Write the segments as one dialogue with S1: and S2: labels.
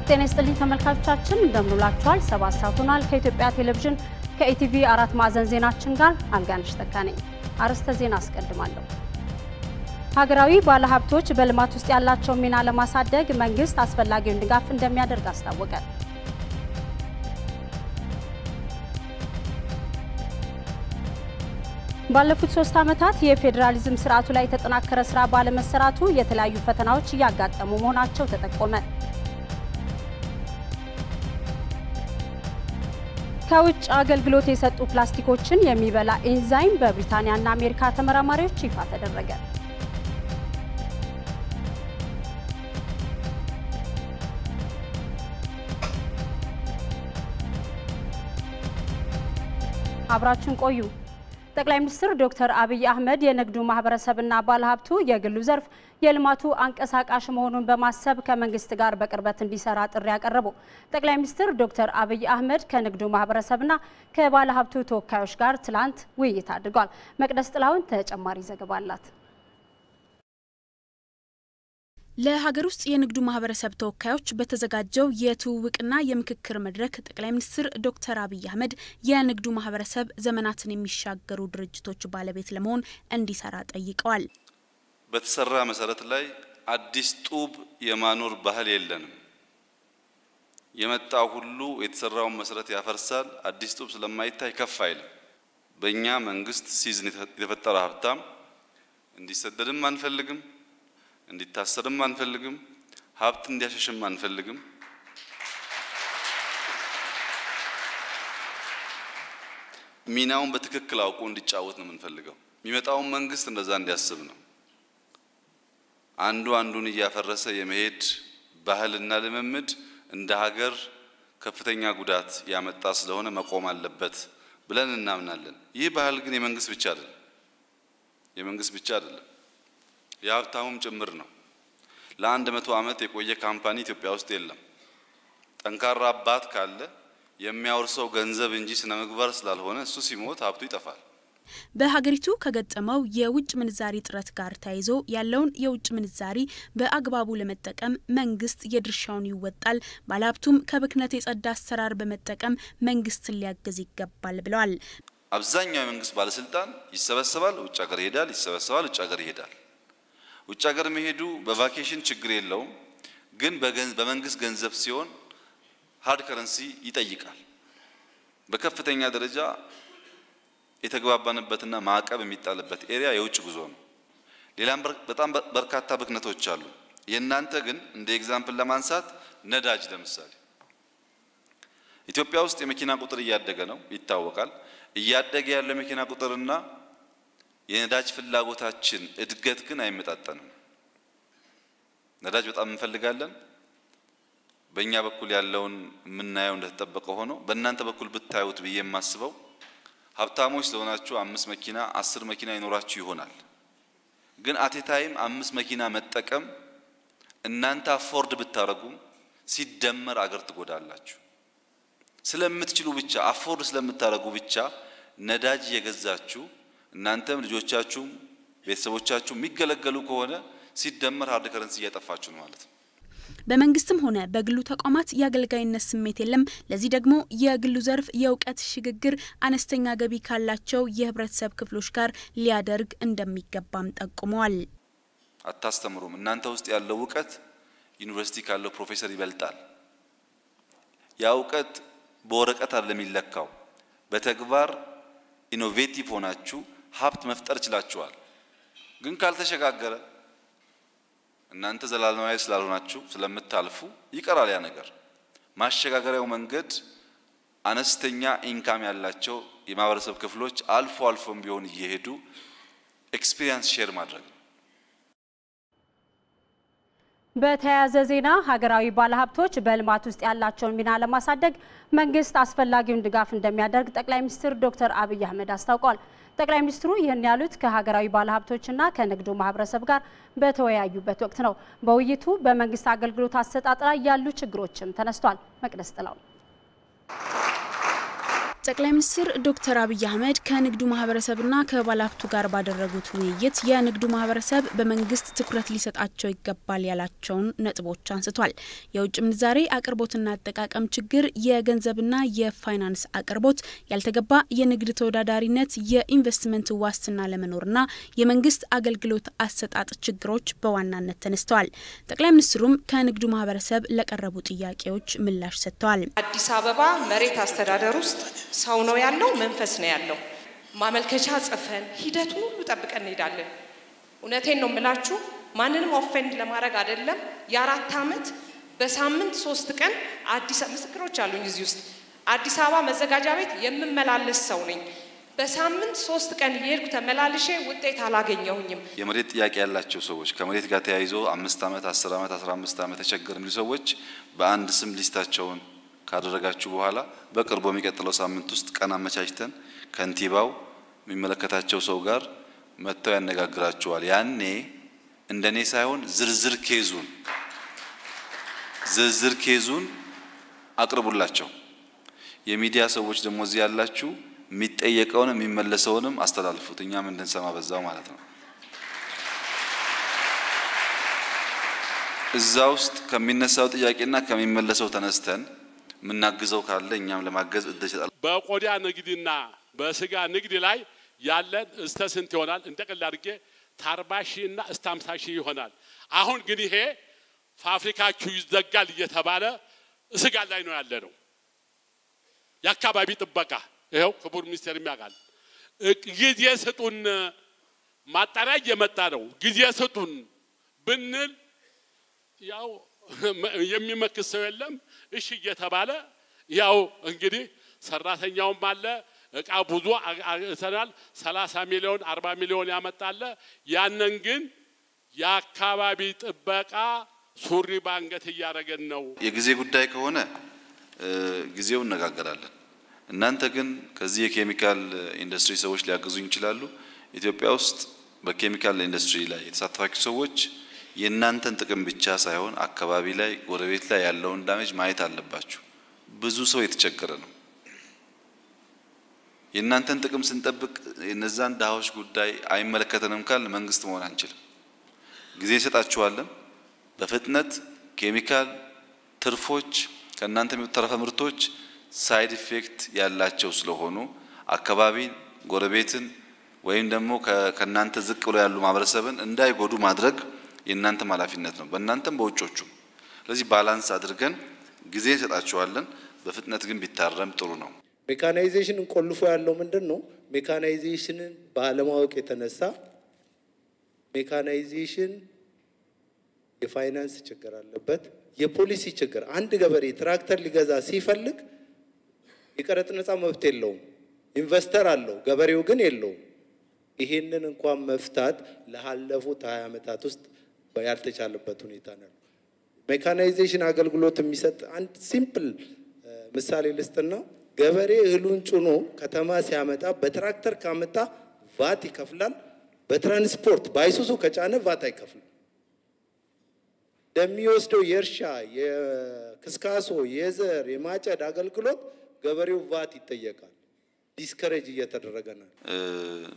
S1: ጤና ይስጥልኝ ተመልካቾቻችን እንደምንላችኋል 7 ሰዓት ሆኗል ከኢትዮጵያ ቴሌቪዥን ከኢቲቪ 4 ማዕዘን ዜናችን ጋር አልጋንሽ ተካነኝ አርስተ ዜና አስቀድማለሁ ሀገራዊ ባለሀብቶች በልማት ውስጥ ያላቸው ሚና ለማሳደግ መንግስት አስፈላጊውን ድጋፍ እንደሚያደርግ አስታወቀ ባለፉት 3 ዓመታት የፌደራሊዝም ስርዓቱ ላይ ተጠናከረ ስራ ባለመሰራቱ የተለያዩ ፈተናዎች ያጋጠሙ መሆናቸው ተጠቆመ ከውጭ አገልግሎት የሰጡ ፕላስቲኮችን የሚበላ ኤንዛይም በብሪታንያና አሜሪካ ተመራማሪዎች ይፋ ተደረገ አብራችን ቆዩ ጠቅላይ ሚኒስትር ዶክተር አብይ አህመድ የንግዱ ማህበረሰብና ባለሀብቱ የግሉ ዘርፍ የልማቱ አንቀሳቃሽ መሆኑን በማሰብ ከመንግስት ጋር በቅርበት እንዲሰራ ጥሪ ያቀረቡ ጠቅላይ ሚኒስትር ዶክተር አብይ አህመድ ከንግዱ ማህበረሰብና ከባለሀብቱ ተወካዮች ጋር ትላንት ውይይት አድርገዋል መቅደስ ጥላውን ተጨማሪ ዘገባ አላት
S2: ለሀገር ውስጥ የንግዱ ማህበረሰብ ተወካዮች በተዘጋጀው የትውውቅና የምክክር መድረክ ጠቅላይ ሚኒስትር ዶክተር አብይ አህመድ የንግዱ ማህበረሰብ ዘመናትን የሚሻገሩ ድርጅቶች ባለቤት ለመሆን እንዲሰራ ጠይቀዋል
S3: በተሰራ መሰረት ላይ አዲስ ጡብ የማኖር ባህል የለንም የመጣው ሁሉ የተሰራውን መሰረት ያፈርሳል አዲስ ጡብ ስለማይታይ ከፍ አይልም በእኛ መንግስት ሲዝን የተፈጠረ ሀብታም እንዲሰደድም አንፈልግም እንዲታሰርም አንፈልግም ሀብት እንዲያሸሽም አንፈልግም ሚናውን በትክክል አውቆ እንዲጫወት ነው የምንፈልገው የሚመጣው መንግስት እንደዛ እንዲያስብ ነው አንዱን እያፈረሰ የመሄድ ባህልና ልምምድ እንደ ሀገር ከፍተኛ ጉዳት ያመጣ ስለሆነ መቆም አለበት ብለን እናምናለን ይህ ባህል ግን የመንግስት ብቻ አይደለም የሀብታሙም ጭምር ነው ለ100 ዓመት የቆየ ካምፓኒ ኢትዮጵያ ውስጥ የለም ጠንካራ አባት ካለ የሚያወርሰው ገንዘብ እንጂ ስነምግባር ስላልሆነ እሱ ሲሞት ሀብቱ ይጠፋል
S2: በሀገሪቱ ከገጠመው የውጭ ምንዛሪ ጥረት ጋር ታይዞ ያለውን የውጭ ምንዛሪ በአግባቡ ለመጠቀም መንግስት የድርሻውን ይወጣል ባለሀብቱም ከብክነት የጸዳ አሰራር በመጠቀም መንግስትን ሊያገዝ ይገባል ብለዋል
S3: አብዛኛው የመንግስት ባለስልጣን ይሰበሰባል ውጭ ሀገር ይሄዳል ይሰበሰባል ውጭ ሀገር ይሄዳል ውጭ ሀገር መሄዱ በቫኬሽን ችግር የለውም ግን በመንግስት ገንዘብ ሲሆን ሃርድ ከረንሲ ይጠይቃል በከፍተኛ ደረጃ የተግባባንበትና ማዕቀብ የሚጣልበት ኤሪያ የውጭ ጉዞ ነው ሌላም በጣም በርካታ ብክነቶች አሉ የናንተ ግን እንደ ኤግዛምፕል ለማንሳት ነዳጅ ለምሳሌ ኢትዮጵያ ውስጥ የመኪና ቁጥር እያደገ ነው ይታወቃል እያደገ ያለው የመኪና ቁጥርና የነዳጅ ፍላጎታችን እድገት ግን አይመጣጠንም ነዳጅ በጣም እንፈልጋለን በእኛ በኩል ያለውን ምናየው እንደተጠበቀ ሆኖ በእናንተ በኩል ብታዩት በየማስበው ሀብታሞች ስለሆናችሁ 5 መኪና 10 መኪና ይኖራችሁ ይሆናል ግን አት ኤ ታይም 5 መኪና መጠቀም እናንተ አፎርድ ብታረጉ ሲደመር አገር ትጎዳላችሁ ስለምትችሉ ብቻ አፎርድ ስለምታረጉ ብቻ ነዳጅ የገዛችሁ እናንተም ልጆቻችሁም ቤተሰቦቻችሁም የሚገለገሉ ከሆነ ሲደመር ሃርድ ከረንሲ እያጠፋችሁ ነው ማለት ነው
S2: በመንግስትም ሆነ በግሉ ተቋማት ያገልጋይነት ስሜት የለም ለዚህ ደግሞ የግሉ ዘርፍ የውቀት ሽግግር አነስተኛ ገቢ ካላቸው የህብረተሰብ ክፍሎች ጋር ሊያደርግ እንደሚገባም ጠቁመዋል
S3: አታስተምሩም እናንተ ውስጥ ያለው ውቀት ዩኒቨርሲቲ ካለው ፕሮፌሰር ይበልጣል ያ ውቀት በወረቀት አይደለም ይለካው በተግባር ኢኖቬቲቭ ሆናችሁ ሀብት መፍጠር ይችላችኋል ግን ካልተሸጋገረ እናንተ ዘላለማዊ ስላልሆናችሁ ስለምታልፉ ይቀራል ያ ነገር ማሸጋገሪያው መንገድ አነስተኛ ኢንካም ያላቸው የማህበረሰብ ክፍሎች አልፎም ቢሆን እየሄዱ ኤክስፒሪየንስ ሼር ማድረግ
S1: በተያያዘ ዜና ሀገራዊ ባለሀብቶች በልማት ውስጥ ያላቸውን ሚና ለማሳደግ መንግስት አስፈላጊውን ድጋፍ እንደሚያደርግ ጠቅላይ ሚኒስትር ዶክተር አብይ አህመድ አስታውቀዋል ጠቅላይ ሚኒስትሩ ይህን ያሉት ከሀገራዊ ባለሀብቶችና ከንግዱ ማህበረሰብ ጋር በተወያዩበት ወቅት ነው በውይይቱ በመንግስት አገልግሎት አሰጣጥ ላይ ያሉ ችግሮችም ተነስተዋል መቅደስ ጥላው
S2: ጠቅላይ ሚኒስትር ዶክተር አብይ አህመድ ከንግዱ ማህበረሰብና ከባለሀብቱ ጋር ባደረጉት ውይይት የንግዱ ማህበረሰብ በመንግስት ትኩረት ሊሰጣቸው ይገባል ያላቸውን ነጥቦች አንስቷል። የውጭ ምንዛሬ አቅርቦትና አጠቃቀም ችግር፣ የገንዘብና የፋይናንስ አቅርቦት፣ ያልተገባ የንግድ ተወዳዳሪነት፣ የኢንቨስትመንት ዋስትና ለመኖርና የመንግስት አገልግሎት አሰጣጥ ችግሮች በዋናነት ተነስተዋል። ጠቅላይ ሚኒስትሩም ከንግዱ ማህበረሰብ ለቀረቡ ጥያቄዎች ምላሽ ሰጥተዋል።
S4: አዲስ አበባ መሬት አስተዳደር ውስጥ ሰው ነው ያለው መንፈስ ነው ያለው ማመልከቻ ጽፈን ሂደቱ ሁሉ ጠብቀን እንሄዳለን እውነቴን ነው የምላችሁ ማንንም ኦፌንድ ለማድረግ አይደለም የ4 አመት በሳምንት 3 ቀን አዲስ ምስክሮች አሉኝ እዚህ ውስጥ አዲስ አበባ መዘጋጃ ቤት የምመላለስ ሰው ነኝ በሳምንት 3 ቀን ይሄድኩ ተመላልሼ ውጤት አላገኘሁኝም
S3: የመሬት ጥያቄ ያላቸው ሰዎች ከመሬት ጋር ተያይዞ 5 አመት 10 አመት 15 አመት ተቸገርን ሰዎች በአንድ ስም ሊስታቸውን ካደረጋችሁ በኋላ በቅርቡ የሚቀጥለው ሳምንት ውስጥ ቀን አመቻችተን ከንቲባው የሚመለከታቸው ሰው ጋር መጥተው ያነጋግራቸዋል ያኔ እንደኔ ሳይሆን ዝርዝር ኬዙን አቅርቡላቸው የሚዲያ ሰዎች ደግሞ እዚህ ያላችሁ የሚጠየቀውን የሚመለሰውንም አስተላልፉት እኛም እንድንሰማ በዛው ማለት ነው እዛው ውስጥ ከሚነሳው ጥያቄና ከሚመለሰው ተነስተን ምናግዘው ካለ እኛም ለማገዝ እደሰታል
S5: በቆዳ ንግድና በስጋ ንግድ ላይ ያለን እስተ ስንት ይሆናል እንደቀላል አድርጌ 40,000 እና እስተ 50,000 ይሆናል አሁን ግን ይሄ ፋብሪካችሁ ይዘጋል እየተባለ ስጋ ላይ ነው ያለነው የአካባቢ ጥበቃ ይሄው ክቡር ሚኒስትር የሚያጋል ጊዜ ስጡን ማጣሪያ እየመጣ ነው ጊዜ ስጡን ብንል ያው የሚመክሰው የለም እሺ እየተባለ ያው እንግዲህ ሰራተኛውም አለ እቃ ብዙ አሰናል 30 ሚሊዮን 40 ሚሊዮን ያመጣለ ያንን ግን የአካባቢ ጥበቃ ሱሪ ባንገት ያረገን ነው
S3: የጊዜ ጉዳይ ከሆነ ጊዜው እንነጋገራለን እናንተ ግን ከዚህ የኬሚካል ኢንዱስትሪ ሰዎች ሊያግዙኝ ይችላሉ ኢትዮጵያ ውስጥ በኬሚካል ኢንዱስትሪ ላይ የተሳተፋችሁ ሰዎች የናንተን ጥቅም ብቻ ሳይሆን አካባቢ ላይ ጎረቤት ላይ ያለውን ዳሜጅ ማየት አለባችሁ ብዙ ሰው የተቸገረ ነው የናንተን ጥቅም ስንጠብቅ የነዛን ዳዎች ጉዳይ አይመለከተንም ካል መንግስት መሆን አንችልም ጊዜ ሰጣችኋለን በፍጥነት ኬሚካል ትርፎች ከናንተ የሚተረፈ ምርቶች ሳይድ ኢፌክት ያላቸው ስለሆኑ አካባቢ ጎረቤትን ወይም ደግሞ ከናንተ ዝቅ ብሎ ያሉ ማህበረሰብን እንዳይጎዱ ማድረግ የናንተ ማላፊነት ነው በእናንተም በውጮቹ ስለዚህ ባላንስ አድርገን ጊዜ ሰጣችኋለን በፍጥነት ግን ቢታረም ጥሩ ነው
S6: ሜካናይዜሽን እንቆልፎ ያለው ምንድነው ሜካናይዜሽንን ባለማወቅ የተነሳ ሜካናይዜሽን የፋይናንስ ችግር አለበት የፖሊሲ ችግር አንድ ገበሬ ትራክተር ሊገዛ ሲፈልግ የቀረጥ ነፃ መብት የለውም ኢንቨስተር አለው ገበሬው ግን የለውም ይሄንን እንኳን መፍታት ለሐለፉት 20 አመታት ውስጥ ያልተቻለበት ሁኔታ ነው ሜካናይዜሽን አገልግሎት የሚሰጥ አንድ ሲምፕል ምሳሌ ልስጥና ገበሬ እህሉን ጭኖ ከተማ ሲያመጣ በትራክተር ካመጣ ቫት ይከፍላል በትራንስፖርት ባይሱሱ ከጫነ ቫት አይከፍልም ደሚወስደው የእርሻ የክስካሶ የዘር የማጨድ አገልግሎት ገበሬው ቫት ይጠየቃል ዲስከሬጅ እየተደረገ ነው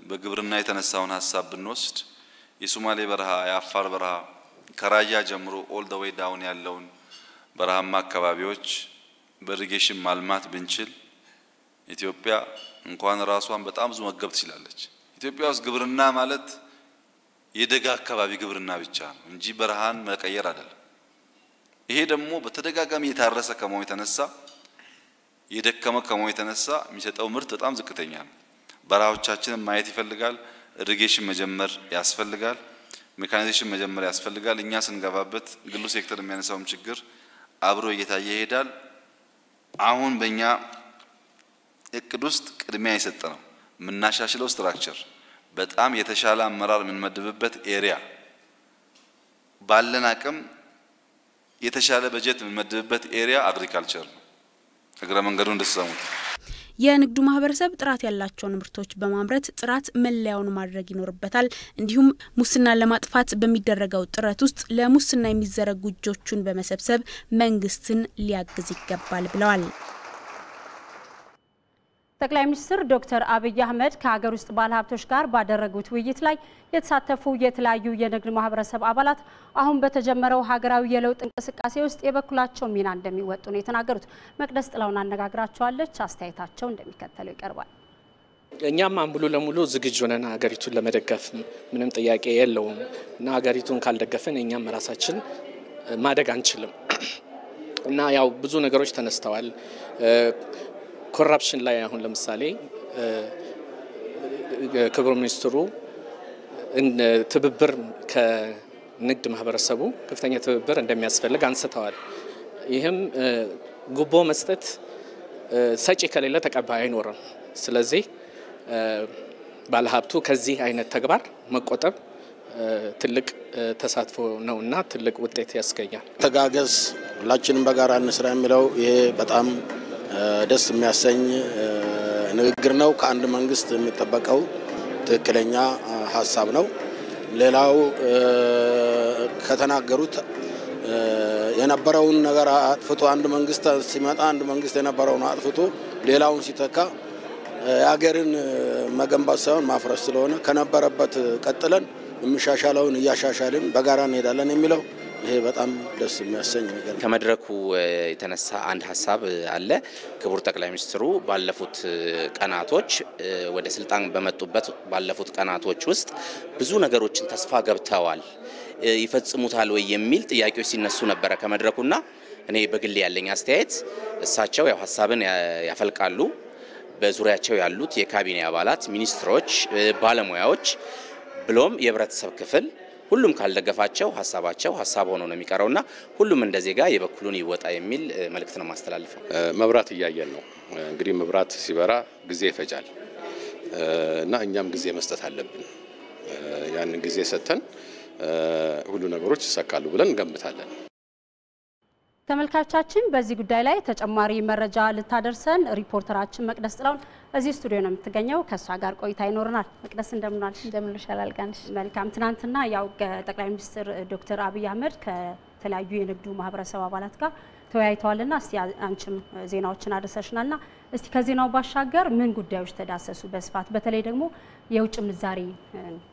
S3: በግብርና የተነሳውን ሐሳብ ብንወስድ የሶማሌ በረሃ የአፋር በረሃ ከራያ ጀምሮ ኦል ዘ ዌይ ዳውን ያለውን በረሃማ አካባቢዎች በኢሪጌሽን ማልማት ብንችል ኢትዮጵያ እንኳን ራሷን በጣም ብዙ መገብ ትችላለች ኢትዮጵያ ውስጥ ግብርና ማለት የደጋ አካባቢ ግብርና ብቻ ነው እንጂ በረሃን መቀየር አይደለም ይሄ ደግሞ በተደጋጋሚ የታረሰ ከመሆኑ የተነሳ የደከመ ከመሆኑ የተነሳ የሚሰጠው ምርት በጣም ዝቅተኛ ነው በረሃዎቻችንን ማየት ይፈልጋል ኢሪጌሽን መጀመር ያስፈልጋል ሜካናይዜሽን መጀመር ያስፈልጋል እኛ ስንገባበት ግሉ ሴክተር የሚያነሳው ችግር አብሮ እየታየ ይሄዳል አሁን በእኛ እቅድ ውስጥ ቅድሚያ የሰጠነው ምናሻሽለው ስትራክቸር በጣም የተሻለ አመራር የምንመድብበት ኤሪያ ባለን አቅም የተሻለ በጀት የምንመድብበት ኤሪያ አግሪካልቸር ነው እግረ መንገዱ እንደሰሙት
S2: የንግዱ ማህበረሰብ ጥራት ያላቸውን ምርቶች በማምረት ጥራት መለያውን ማድረግ ይኖርበታል እንዲሁም ሙስና ለማጥፋት በሚደረገው ጥረት ውስጥ ለሙስና የሚዘረጉ እጆቹን በመሰብሰብ መንግስትን ሊያግዝ ይገባል ብለዋል
S1: ጠቅላይ ሚኒስትር ዶክተር አብይ አህመድ ከሀገር ውስጥ ባለሀብቶች ጋር ባደረጉት ውይይት ላይ የተሳተፉ የተለያዩ የንግድ ማህበረሰብ አባላት አሁን በተጀመረው ሀገራዊ የለውጥ እንቅስቃሴ ውስጥ የበኩላቸው ሚና እንደሚወጡ ነው የተናገሩት። መቅደስ ጥላውን አነጋግራቸዋለች። አስተያየታቸው እንደሚከተለው ይቀርባል።
S7: እኛም ሙሉ ለሙሉ ዝግጁ ነን ሀገሪቱን ለመደገፍ ምንም ጥያቄ የለውም እና ሀገሪቱን ካልደገፈን እኛም ራሳችን ማደግ አንችልም እና ያው ብዙ ነገሮች ተነስተዋል። ኮራፕሽን ላይ አሁን ለምሳሌ ክቡር ሚኒስትሩ ትብብር ከንግድ ማህበረሰቡ ከፍተኛ ትብብር እንደሚያስፈልግ አንስተዋል። ይህም ጉቦ መስጠት ሰጪ ከሌለ ተቀባይ አይኖርም። ስለዚህ ባለሀብቱ ከዚህ አይነት ተግባር መቆጠብ ትልቅ ተሳትፎ ነውና ትልቅ ውጤት ያስገኛል።
S8: ተጋገዝ ሁላችንም በጋራ እንስራ የሚለው ይሄ በጣም ደስ የሚያሰኝ ንግግር ነው። ከአንድ መንግስት የሚጠበቀው ትክክለኛ ሀሳብ ነው። ሌላው ከተናገሩት የነበረውን ነገር አጥፍቶ አንድ መንግስት ሲመጣ አንድ መንግስት የነበረውን አጥፍቶ ሌላውን ሲተካ ሀገርን መገንባት ሳይሆን ማፍረስ ስለሆነ ከነበረበት ቀጥለን የሚሻሻለውን እያሻሻልን በጋራ እንሄዳለን የሚለው ይሄ በጣም ደስ የሚያሰኝ ነገር ነው።
S9: ከመድረኩ የተነሳ አንድ ሀሳብ አለ። ክቡር ጠቅላይ ሚኒስትሩ ባለፉት ቀናቶች ወደ ስልጣን በመጡበት ባለፉት ቀናቶች ውስጥ ብዙ ነገሮችን ተስፋ ገብተዋል፣ ይፈጽሙታል ወይ የሚል ጥያቄዎች ሲነሱ ነበር ከመድረኩና እኔ በግል ያለኝ አስተያየት እሳቸው ያው ሀሳብን ያፈልቃሉ። በዙሪያቸው ያሉት የካቢኔ አባላት፣ ሚኒስትሮች፣ ባለሙያዎች ብሎም የህብረተሰብ ክፍል ሁሉም ካልደገፋቸው ሀሳባቸው ሀሳብ ሆኖ ነው የሚቀረውና ሁሉም እንደዜጋ የበኩሉን ይወጣ የሚል መልእክት ነው ማስተላለፈው።
S10: መብራት እያየን ነው እንግዲህ መብራት ሲበራ ጊዜ ይፈጃል እና እኛም ጊዜ መስጠት አለብን። ያንን ጊዜ ሰጥተን ሁሉ ነገሮች ይሳካሉ ብለን እንገምታለን።
S1: ተመልካቾቻችን በዚህ ጉዳይ ላይ ተጨማሪ መረጃ ልታደርሰን ሪፖርተራችን መቅደስ ጥላውን እዚህ ስቱዲዮ ነው የምትገኘው። ከሷ ጋር ቆይታ ይኖርናል። መቅደስ እንደምናልሽ?
S11: እንደምንሻል አልጋንሽ።
S1: መልካም። ትናንትና ያው ጠቅላይ ሚኒስትር ዶክተር አብይ አህመድ ከተለያዩ የንግዱ ማህበረሰብ አባላት ጋር ተወያይተዋልና እስቲ አንቺም ዜናዎችን አድርሰሽናልና እስቲ ከዜናው ባሻገር ምን ጉዳዮች ተዳሰሱ በስፋት በተለይ ደግሞ የውጭ ምንዛሪ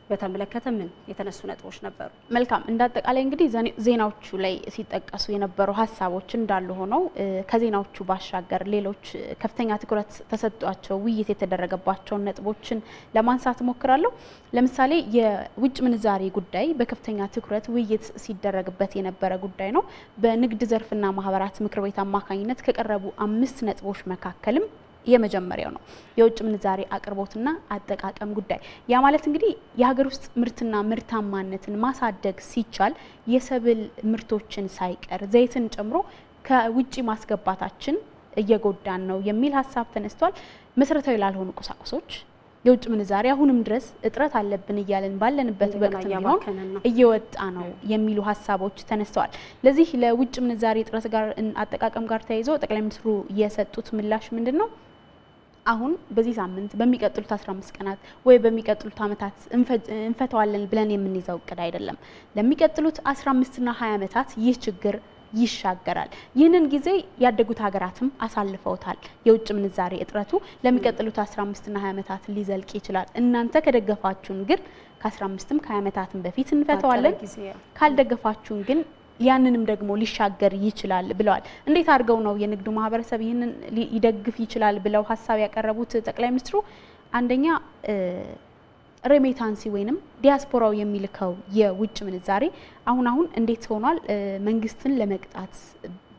S1: በተመለከተ ምን የተነሱ ነጥቦች ነበሩ?
S11: መልካም። እንዳጠቃላይ እንግዲህ ዜናዎቹ ላይ ሲጠቀሱ የነበሩ ሀሳቦች እንዳሉ ሆነው ከዜናዎቹ ባሻገር ሌሎች ከፍተኛ ትኩረት ተሰጥቷቸው ውይይት የተደረገባቸውን ነጥቦችን ለማንሳት ሞክራለሁ። ለምሳሌ የውጭ ምንዛሪ ጉዳይ በከፍተኛ ትኩረት ውይይት ሲደረግበት የነበረ ጉዳይ ነው። በንግድ ዘርፍና ማህበራት ምክር ቤት አማካኝነት ከቀረቡ 5 ነጥቦች መካከልም የመጀመሪያው ነው የውጭ ምንዛሪ አቅርቦትና አጠቃቀም ጉዳይ። ያ ማለት እንግዲህ የሀገር ውስጥ ምርትና ምርታማነትን ማሳደግ ሲቻል የሰብል ምርቶችን ሳይቀር ዘይትን ጨምሮ ከውጪ ማስገባታችን እየጎዳን ነው የሚል ሀሳብ ተነስቷል። መሰረታዊ ላልሆኑ ቁሳቁሶች የውጭ ምንዛሪ አሁንም ድረስ እጥረት አለብን እያለን ባለንበት ወቅት ነው እየወጣ ነው የሚሉ ሀሳቦች ተነስተዋል። ለዚህ ለውጭ ምንዛሪ እጥረት ጋር አጠቃቀም ጋር ተያይዞ ጠቅላይ ሚኒስትሩ የሰጡት ምላሽ ምንድነው? አሁን በዚህ ሳምንት በሚቀጥሉት 15 ቀናት ወይ በሚቀጥሉት አመታት እንፈታዋለን ብለን የምንይዘው እቅድ አይደለም። ለሚቀጥሉት 15 እና 20 አመታት ይህ ችግር ይሻገራል። ይህንን ጊዜ ያደጉት ሀገራትም አሳልፈውታል። የውጭ ምንዛሪ እጥረቱ ለሚቀጥሉት 15 እና 20 አመታት ሊዘልቅ ይችላል። እናንተ ከደገፋችሁን ግን ከ15ም ከ20 አመታትም በፊት እንፈታዋለን፣ ካልደገፋችሁን ግን ያንንም ደግሞ ሊሻገር ይችላል ብለዋል። እንዴት አድርገው ነው የንግዱ ማህበረሰብ ይህንን ሊደግፍ ይችላል ብለው ሀሳብ ያቀረቡት ጠቅላይ ሚኒስትሩ? አንደኛ ሬሜታንሲ ወይንም ዲያስፖራው የሚልከው የውጭ ምንዛሬ አሁን እንዴት ሆኗል? መንግስትን ለመቅጣት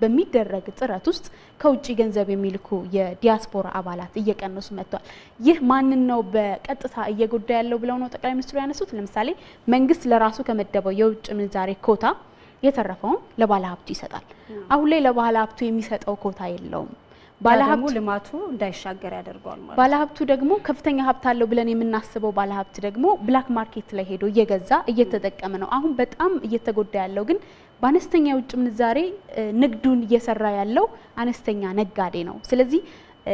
S11: በሚደረግ ጥረት ውስጥ ከውጭ ገንዘብ የሚልኩ የዲያስፖራ አባላት እየቀነሱ መጥቷል። ይህ ማንን ነው በቀጥታ እየጎዳ ያለው ብለው ነው ጠቅላይ ሚኒስትሩ ያነሱት? ለምሳሌ መንግስት ለራሱ ከመደበው የውጭ ምንዛሬ ኮታ የተረፈውን ለባለሀብቱ ይሰጣል። አሁን ላይ ለባለሀብቱ የሚሰጠው ኮታ የለውም። ባለሀብቱ
S1: ልማቱ እንዳይሻገር ያደርጋል ማለት።
S11: ባለሀብቱ ደግሞ ከፍተኛ ሀብት አለው ብለን የምናስበው ባለሀብት ደግሞ ብላክ ማርኬት ላይ ሄዶ እየገዛ እየተጠቀመ ነው። አሁን በጣም እየተጎዳ ያለው ግን በአነስተኛ የውጭ ምንዛሬ ንግዱን እየሰራ ያለው አነስተኛ ነጋዴ ነው። ስለዚህ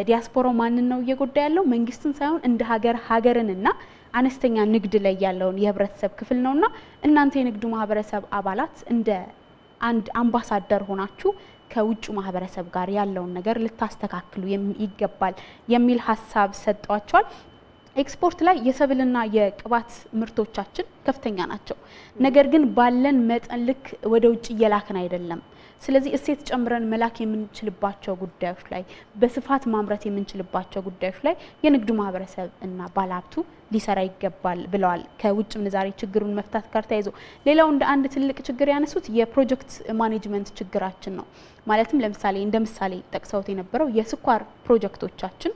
S11: ዲያስፖራው ማንን ነው እየጎዳ ያለው? መንግስትን ሳይሆን እንደ ሀገርንና አነስተኛ ንግድ ላይ ያለውን የህብረተሰብ ክፍል ነውና እናንተ የንግዱ ማህበረሰብ አባላት እንደ አንድ አምባሳደር ሆናችሁ ከውጭ ማህበረሰብ ጋር ያለውን ነገር ልታስተካክሉ ይገባል የሚል ሐሳብ ሰጥቷቸዋል። ኤክስፖርት ላይ የሰብልና የቅባት ምርቶቻችን ከፍተኛ ናቸው። ነገር ግን ባለን መጠን ልክ ወደ ውጭ እየላክን አይደለም። ስለዚህ እሴት ጨምረን መላክ የምንችልባቸው ጉዳዮች ላይ በስፋት ማምረት የምንችልባቸው ጉዳዮች ላይ የንግዱ ማህበረሰብ እና ባለሀብቱ ሊሰራ ይገባል ብለዋል። ከውጭ ምንዛሬ ችግሩን መፍታት ጋር ተያይዞ ሌላው እንደ አንድ ትልቅ ችግር ያነሱት የፕሮጀክት ማኔጅመንት ችግራችን ነው። ማለትም ለምሳሌ እንደ ምሳሌ ጠቅሰውት የነበረው የስኳር ፕሮጀክቶቻችን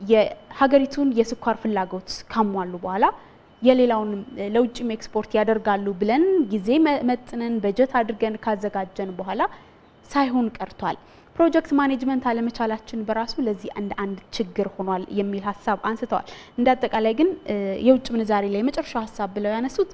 S11: የሀገሪቱን የስኳር ፍላጎት ካሟሉ በኋላ የሌላውን ለውጭም ኤክስፖርት ያደርጋሉ ብለን ጊዜ መጥነን በጀት አድርገን ካዘጋጀን በኋላ ሳይሆን ቀርቷል። ፕሮጀክት ማኔጅመንት አለመቻላችን በራሱ ለዚህ አንድ ችግር ሆኗል የሚል ሐሳብ አንስተዋል። እንደ አጠቃላይ ግን የውጭ ምንዛሬ ላይ መጨረሻ ሐሳብ ብለው ያነሱት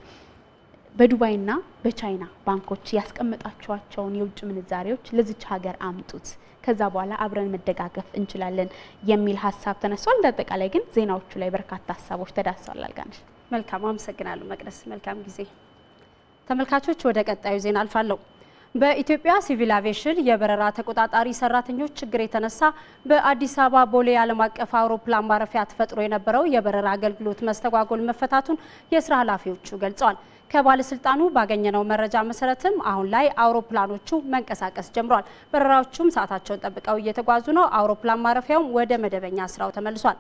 S11: በዱባይና በቻይና ባንኮች ያስቀመጣቸዋቸውን የውጭ ምንዛሬዎች ለዚች ሀገር አምጡት፣ ከዛ በኋላ አብረን መደጋገፍ እንችላለን የሚል ሐሳብ ተነስቷል። እንደ አጠቃላይ ግን ዜናዎቹ ላይ በርካታ ሐሳቦች ተዳስሰዋል። አልጋነሽ
S1: መልካም አመሰግናለሁ መቅደስ። መልካም ጊዜ። ተመልካቾች ወደ ቀጣዩ ዜና አልፋለሁ። በኢትዮጵያ ሲቪል አቪዬሽን የበረራ ተቆጣጣሪ ሰራተኞች ችግር የተነሳ በአዲስ አበባ ቦሌ ዓለም አቀፍ አውሮፕላን ማረፊያ ተፈጥሮ የነበረው የበረራ አገልግሎት መስተጓጎል መፈታቱን የስራ ኃላፊዎቹ ገልጸዋል። ከባለስልጣኑ ባገኘነው መረጃ መሰረትም አሁን ላይ አውሮፕላኖቹ መንቀሳቀስ ጀምረዋል። በረራዎቹም ሰዓታቸውን ጠብቀው እየተጓዙ ነው። አውሮፕላን ማረፊያውም ወደ መደበኛ ስራው ተመልሷል።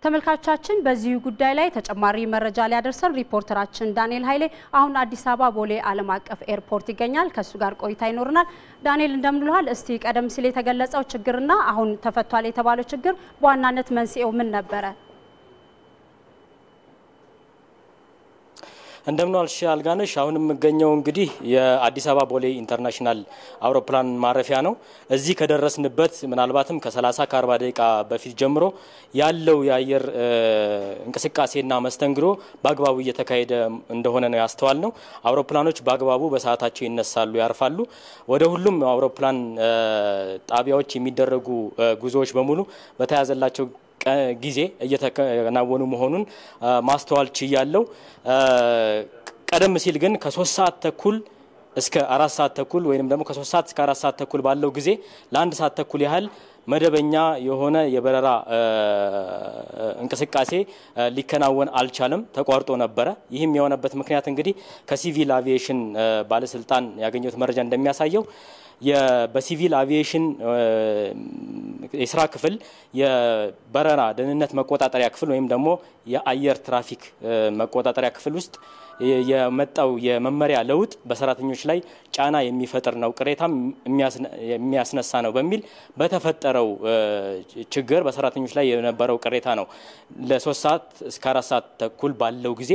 S1: ተመልካቾቻችን በዚህ ጉዳይ ላይ ተጨማሪ መረጃ ሊያደርሰን ሪፖርተራችን ዳንኤል ኃይሌ አሁን አዲስ አበባ ቦሌ ዓለም አቀፍ ኤርፖርት ይገኛል። ከሱ ጋር ቆይታ ይኖርናል። ዳንኤል እንደምንልሃል፣ እስቲ ቀደም ሲል የተገለጸው ችግርና አሁን ተፈቷል የተባለው ችግር በዋናነት መንስኤው ምን ነበረ?
S12: እንደምንዋልሽ አልጋነሽ። አሁን የምገኘው እንግዲህ የአዲስ አበባ ቦሌ ኢንተርናሽናል አውሮፕላን ማረፊያ ነው። እዚህ ከደረስንበት ምናልባትም ከ30 ከ40 ደቂቃ በፊት ጀምሮ ያለው የአየር እንቅስቃሴና መስተንግዶ በአግባቡ እየተካሄደ እንደሆነ ነው ያስተዋል ነው። አውሮፕላኖች በአግባቡ በሰዓታቸው ይነሳሉ፣ ያርፋሉ። ወደ ሁሉም አውሮፕላን ጣቢያዎች የሚደረጉ ጉዞዎች በሙሉ በተያዘላቸው ጊዜ እየተከናወኑ መሆኑን ማስተዋል ችያለሁ። ቀደም ሲል ግን ከ3 ሰዓት ተኩል እስከ 4 ሰዓት ተኩል ወይንም ደግሞ ከ3 ሰዓት እስከ 4 ሰዓት ተኩል ባለው ጊዜ ለ1 ሰዓት ተኩል ያህል መደበኛ የሆነ የበረራ እንቅስቃሴ ሊከናወን አልቻለም፣ ተቋርጦ ነበረ። ይህም የሆነበት ምክንያት እንግዲህ ከሲቪል አቪዬሽን ባለስልጣን ያገኘሁት መረጃ እንደሚያሳየው በሲቪል አቪዬሽን የስራ ክፍል የበረራ ደህንነት መቆጣጠሪያ ክፍል ወይም ደግሞ የአየር ትራፊክ መቆጣጠሪያ ክፍል ውስጥ የመጣው የመመሪያ ለውጥ በሰራተኞች ላይ ጫና የሚፈጥር ነው፣ ቅሬታም የሚያስነሳ ነው በሚል በተፈጠረው ችግር በሰራተኞች ላይ የነበረው ቅሬታ ነው ለ3 ሰዓት እስከ 4 ሰዓት ተኩል ባለው ጊዜ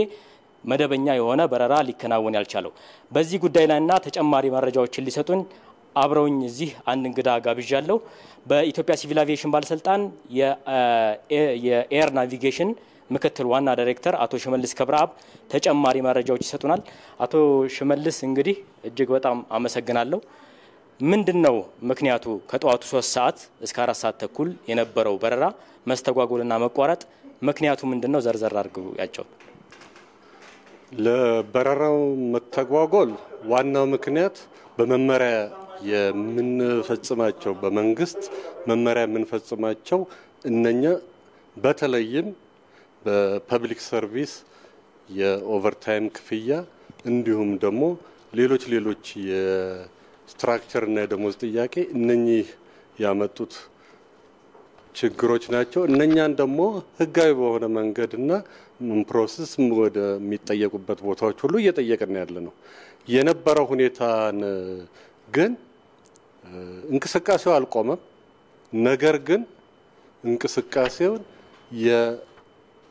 S12: መደበኛ የሆነ በረራ ሊከናወን ያልቻለው። በዚህ ጉዳይ ላይና ተጨማሪ መረጃዎችን ሊሰጡን አብረውኝ እዚህ አንድ እንግዳ ጋብዣለሁ። በኢትዮጵያ ሲቪል አቪዬሽን ባለስልጣን የኤር ናቪጌሽን ምክትል ዋና ዳይሬክተር አቶ ሽመልስ ከብረአብ ተጨማሪ መረጃዎች ይሰጡናል። አቶ ሽመልስ እንግዲህ እጅግ በጣም አመሰግናለሁ። ምንድነው ምክንያቱ ከጠዋቱ 3 ሰዓት እስከ 4 ሰዓት ተኩል የነበረው በረራ መስተጓጎልና መቋረጥ ምክንያቱ ምንድነው? ዘርዘር አድርገው ያጫው።
S10: ለበረራው መስተጓጎል ዋናው ምክንያት በመመሪያ የምንፈጽማቸው በመንግስት መመሪያ የምንፈጽማቸው እነኛ በተለይም በፐብሊክ ሰርቪስ የኦቨርታይም ክፍያ እንዲሁም ደግሞ ሌሎች የስትራክቸር እና የደሞዝ ጥያቄ እነኚህ ያመጡት ችግሮች ናቸው። እነኛን ደግሞ ህጋዊ በሆነ መንገድና ፕሮሰስ ወደ የሚጠየቁበት ቦታዎች ሁሉ እየጠየቅን ያለ ነው። የነበረው ሁኔታን ግን እንቅስቃሴው አልቆመም። ነገር ግን እንቅስቃሴውን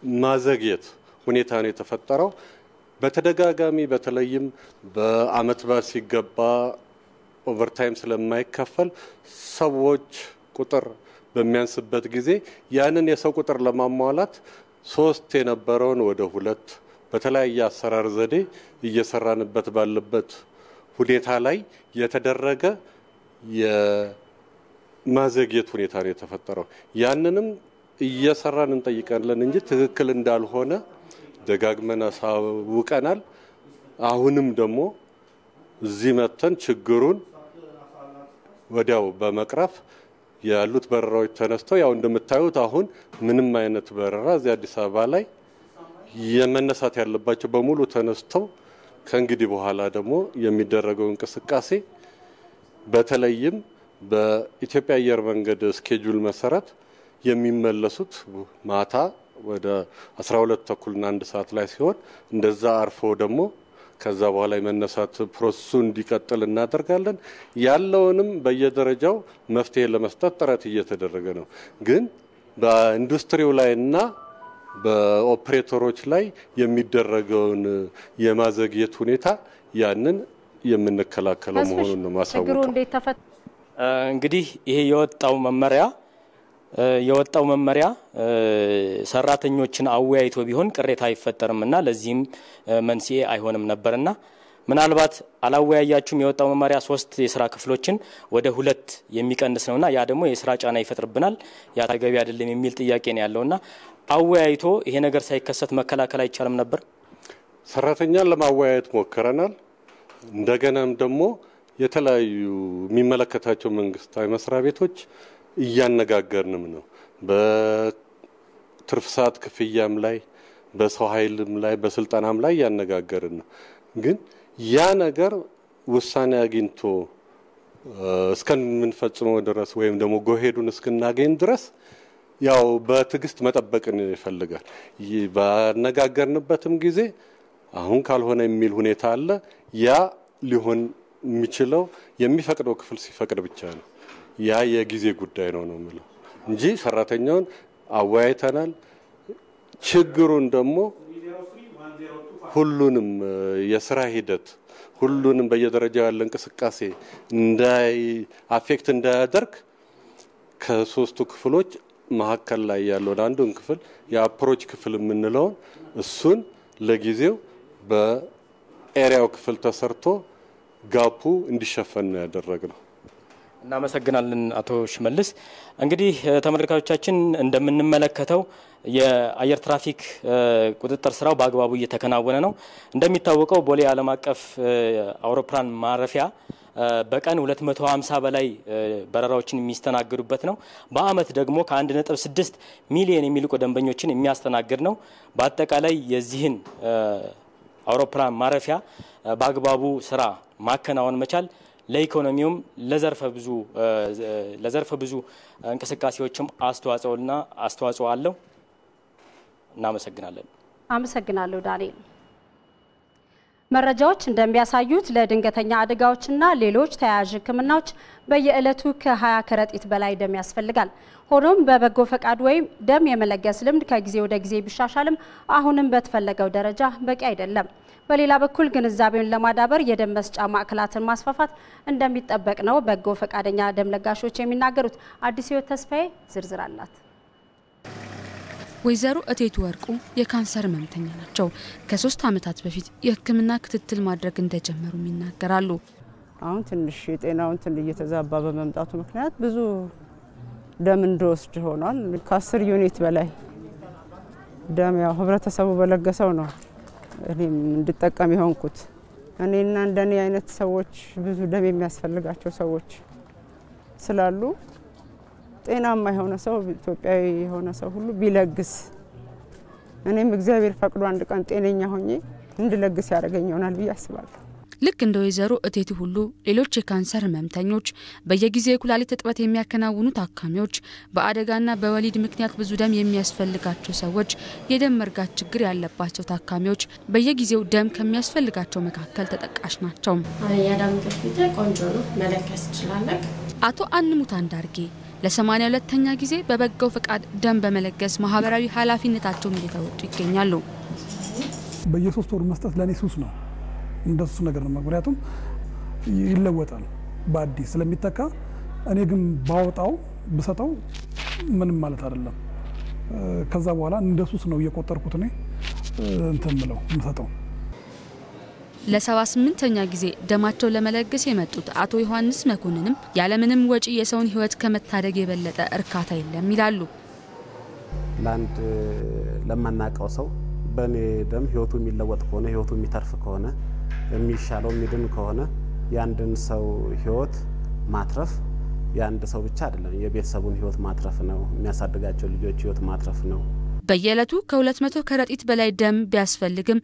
S10: የማዘግየት ሁኔታ ነው የተፈጠረው። በተደጋጋሚ በተለይም በአመት በዓል ሲገባ ኦቨርታይም ስለማይከፈል ሰዎች ቁጥር በሚያንስበት ጊዜ ያንን የሰው ቁጥር ለማሟላት 3 የነበረውን ወደ 2 በተለያየ አሰራር ዘዴ እየሰራንበት ባለበት ሁኔታ ላይ የተደረገ የማዘግየት ሁኔታ ነው የተፈጠረው። ያንንም እየሰራን እንጠይቃለን እንጂ ትክክል እንዳልሆነ ደጋግመን አሳውቀናል። አሁንም ደግሞ
S13: እዚህ መተን ችግሩን ወዲያው በመቅረፍ ያሉት በረራዎች ተነስተው ያው እንደምታዩት አሁን ምንም አይነት በረራ እዚህ አዲስ አበባ ላይ የመነሳት ያለባቸው በሙሉ ተነስተው ከእንግዲህ በኋላ ደግሞ የሚደረገው እንቅስቃሴ በተለይም በኢትዮጵያ አየር መንገድ ስኬጁል መሰረት የሚመለሱት ማታ ወደ 12:30 እና 1 ሰዓት ላይ ሲሆን እንደዛ አርፎ ደግሞ ከዛ በኋላ የመነሳት ፕሮሰሱ እንዲቀጥል እናደርጋለን። ያለውንም በየደረጃው መፍትሄ ለመስጠት ጥረት እየተደረገ ነው። ግን በኢንዱስትሪው ላይና በኦፕሬተሮች ላይ የሚደረገውን የማዘግየት ሁኔታ ያንን የምንከላከለው መሆኑን ነው ማሳወቅ።
S12: እንግዲህ ይሄ የወጣው መመሪያ ሰራተኞችን አወያይቶ ቢሆን ቅሬታ አይፈጠርምና ለዚህም መንስኤ አይሆንም ነበርና ምናልባት አላወያያችሁም። የወጣው መመሪያ 3 የሥራ ክፍሎችን ወደ 2 የሚቀንስ ነውና ያ ደግሞ የሥራ ጫና ይፈጥርብናል፣ ያ ተገቢ አይደለም የሚል ጥያቄ ነው ያለውና አወያይቶ ይሄ ነገር ሳይከሰት መከላከል አይቻልም ነበር?
S13: ሰራተኛን ለማወያየት ሞክረናል። እንደገናም ደግሞ የተለያዩ የሚመለከታቸው መንግስታዊ መስሪያ ቤቶች እያነጋገርንም ነው። በትርፍ ሰዓት ክፍያም ላይ በሰው ኃይልም ላይ በስልጣናም ላይ እያነጋገርን ነው። ግን ያ ነገር ውሳኔ አግኝቶ እስከምንፈጽመው ድረስ ወይም ደግሞ ጎሄዱን እስክናገኝ ድረስ ያው በትግስት መጠበቅን ይፈልጋል። ባነጋገርንበትም ጊዜ አሁን ካልሆነ የሚል ሁኔታ አለ። ያ ሊሆን የሚችለው የሚፈቅደው ክፍል ሲፈቅድ ብቻ ነው። ያ የጊዜ ጉዳይ ነው የምለው እንጂ ሰራተኛውን አወያይተናል። ችግሩን ደግሞ ሁሉንም የሥራ ሂደት ሁሉንም በየደረጃው ያለ እንቅስቃሴ አፌክት እንዳያደርግ ከ3ቱ ክፍሎች መሀከል ላይ ያለው አንዱን ክፍል የአፕሮች ክፍል የምንለውን እሱን ለጊዜው በኤሪያው ክፍል ተሰርቶ ጋፑ እንዲሸፈን ነው ያደረግነው።
S12: እናመሰግናለን አቶ ሽመልስ። እንግዲህ ተመልካቾቻችን እንደምንመለከተው የአየር ትራፊክ ቁጥጥር ስራው በአግባቡ እየተከናወነ ነው። እንደሚታወቀው ቦሌ ዓለም አቀፍ አውሮፕላን ማረፊያ በቀን 250 በላይ በረራዎችን የሚስተናገዱበት ነው። በአመት ደግሞ ከ1.6 ሚሊዮን የሚልቁ ደንበኞችን የሚያስተናግድ ነው። በአጠቃላይ የዚህን አውሮፕላን ማረፊያ በአግባቡ ስራ ማከናወን መቻል ለኢኮኖሚውም ለዘርፈ ብዙ እንቅስቃሴዎችም አስተዋጽኦ አለው። እናመሰግናለን።
S1: አመሰግናለሁ ዳንኤል። መረጃዎች እንደሚያሳዩት ለድንገተኛ አደጋዎችና ሌሎች ተያያዥ ሕክምናዎች በየዕለቱ ከ20 ከረጢት በላይ ደም ያስፈልጋል። ሆኖም በበጎ ፈቃድ ወይም ደም የመለገስ ልምድ ከጊዜ ወደ ጊዜ ቢሻሻልም አሁንም በተፈለገው ደረጃ በቂ አይደለም። በሌላ በኩል ግንዛቤውን ለማዳበር የደም መስጫ ማዕከላትን ማስፋፋት እንደሚጠበቅ ነው በጎ ፈቃደኛ ደም ለጋሾች የሚናገሩት። አዲስ ህይወት ተስፋዬ ዝርዝር አላት።
S14: ወይዘሮ እቴቱ ወርቁ የካንሰር ህመምተኛ ናቸው። ከ3 ዓመታት በፊት የህክምና ክትትል ማድረግ እንደጀመሩ ይናገራሉ።
S15: አሁን ትንሽ የጤናውን እየተዛባ በመምጣቱ ምክንያት ብዙ ደም እንደወስድ ሆኗል። ከ10 ዩኒት በላይ ደም ያው ህብረተሰቡ በለገሰው ነው እኔም እንድጠቀም የሆንኩት። እኔና እንደኔ አይነት ሰዎች ብዙ ደም የሚያስፈልጋቸው ሰዎች ስላሉ ጤናማ የሆነ ሰው ኢትዮጵያዊ የሆነ ሰው ሁሉ ቢለግስ እኔም እግዚአብሔር ፈቅዶ አንድ ቀን ጤነኛ ሆኜ እንድለግስ ያደርገኝ ይሆናል ብዬ አስባለሁ።
S14: ልክ እንደ ወይዘሮ እቴቱ ሁሉ ሌሎች የካንሰር ህመምተኞች በየጊዜው የኩላሊት እጥበት የሚያከናውኑ ታካሚዎች፣ በአደጋና በወሊድ ምክንያት ብዙ ደም የሚያስፈልጋቸው ሰዎች፣ የደም መርጋት ችግር ያለባቸው ታካሚዎች በየጊዜው ደም ከሚያስፈልጋቸው መካከል ተጠቃሽ ናቸው።
S16: የደም ግፊት ቆንጆ ነው፣ መለከስ ይችላል።
S14: አቶ አንሙት አንዳርጌ ለ82ኛ ጊዜ በበጎው ፈቃድ ደም በመለገስ ማህበራዊ ኃላፊነታቸውን እየተወጡ ይገኛሉ።
S17: በየ3 ወሩ መስጠት ለኔ ሱስ ነው። እንደሱ ነገር ነው። ምክንያቱም ይለወጣል በአዲስ ስለሚተካ እኔ ግን ባወጣው በሰጠው ምንም ማለት አይደለም። ከዛ በኋላ እንደሱስ ነው እየቆጠርኩት እኔ እንትን ብለው መስጠው።
S14: ለ78ኛ ጊዜ ደማቸው ለመለገስ የመጡት አቶ ዮሐንስ መኮንንም ያለምንም ወጪ የሰውን ህይወት ከመታደግ የበለጠ እርካታ የለም ይላሉ።
S18: ላንድ ለማናቀው ሰው በኔ ደም ህይወቱ የሚለወጥ ከሆነ ህይወቱ የሚተርፍ ከሆነ የሚሻለው የሚድን ከሆነ የአንድን ሰው ህይወት ማትረፍ የአንድ ሰው ብቻ አይደለም የቤተሰቡን ህይወት ማትረፍ ነው የሚያሳድጋቸው ልጆች ህይወት ማትረፍ ነው
S14: በየዕለቱ ከ200 ከረጢት በላይ ደም ቢያስፈልግም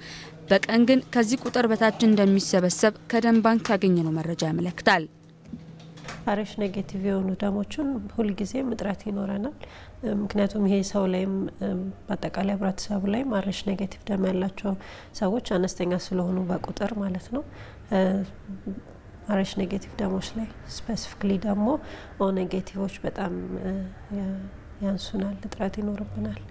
S14: በቀን ግን ከዚህ ቁጥር በታች እንደሚሰበሰብ ከደም ባንክ ያገኘነው መረጃ ያመለክታል
S19: አረሽ ኔጌቲቭ የሆኑ ደሞችን ሁሉ ጊዜ ምጥራት ይኖረናል ምክንያቱም ይሄ ሰው ላይም በአጠቃላይ ህብረተሰቡ ላይ አረሽ ኔጌቲቭ ደም ያላቸው ሰዎች አነስተኛ ስለሆኑ በቁጥር ማለት ነው አረሽ ኔጌቲቭ ደሞች ላይ ስፔሲፊካሊ ደግሞ ኦ ኔጌቲቮች በጣም ያንሱናል እጥረት ይኖርብናል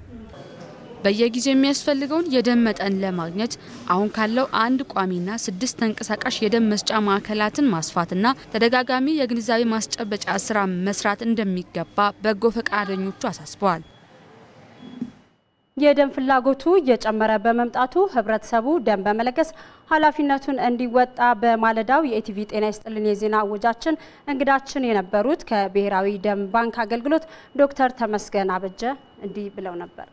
S14: በየጊዜው የሚያስፈልገውን የደም መጠን ለማግኘት አሁን ካለው አንድ ቋሚና 6 ተንቀሳቃሽ የደም መስጫ ማዕከላትን ማስፋትና ተደጋጋሚ የግንዛቤ ማስጨበጫ ስራ መስራት እንደሚገባ በጎ ፈቃደኞቹ አሳስበዋል
S1: የደም ፍላጎቱ እየጨመረ በመምጣቱ ህብረተሰቡ ደም በመለገስ ኃላፊነቱን እንዲወጣ በማለዳው የኢቲቪ ጤና ይስጥልን የዜና ወጃችን እንግዳችን የነበሩት ከብሔራዊ ደም ባንክ አገልግሎት ዶክተር ተመስገን አበጀ እንዲህ ብለው ነበር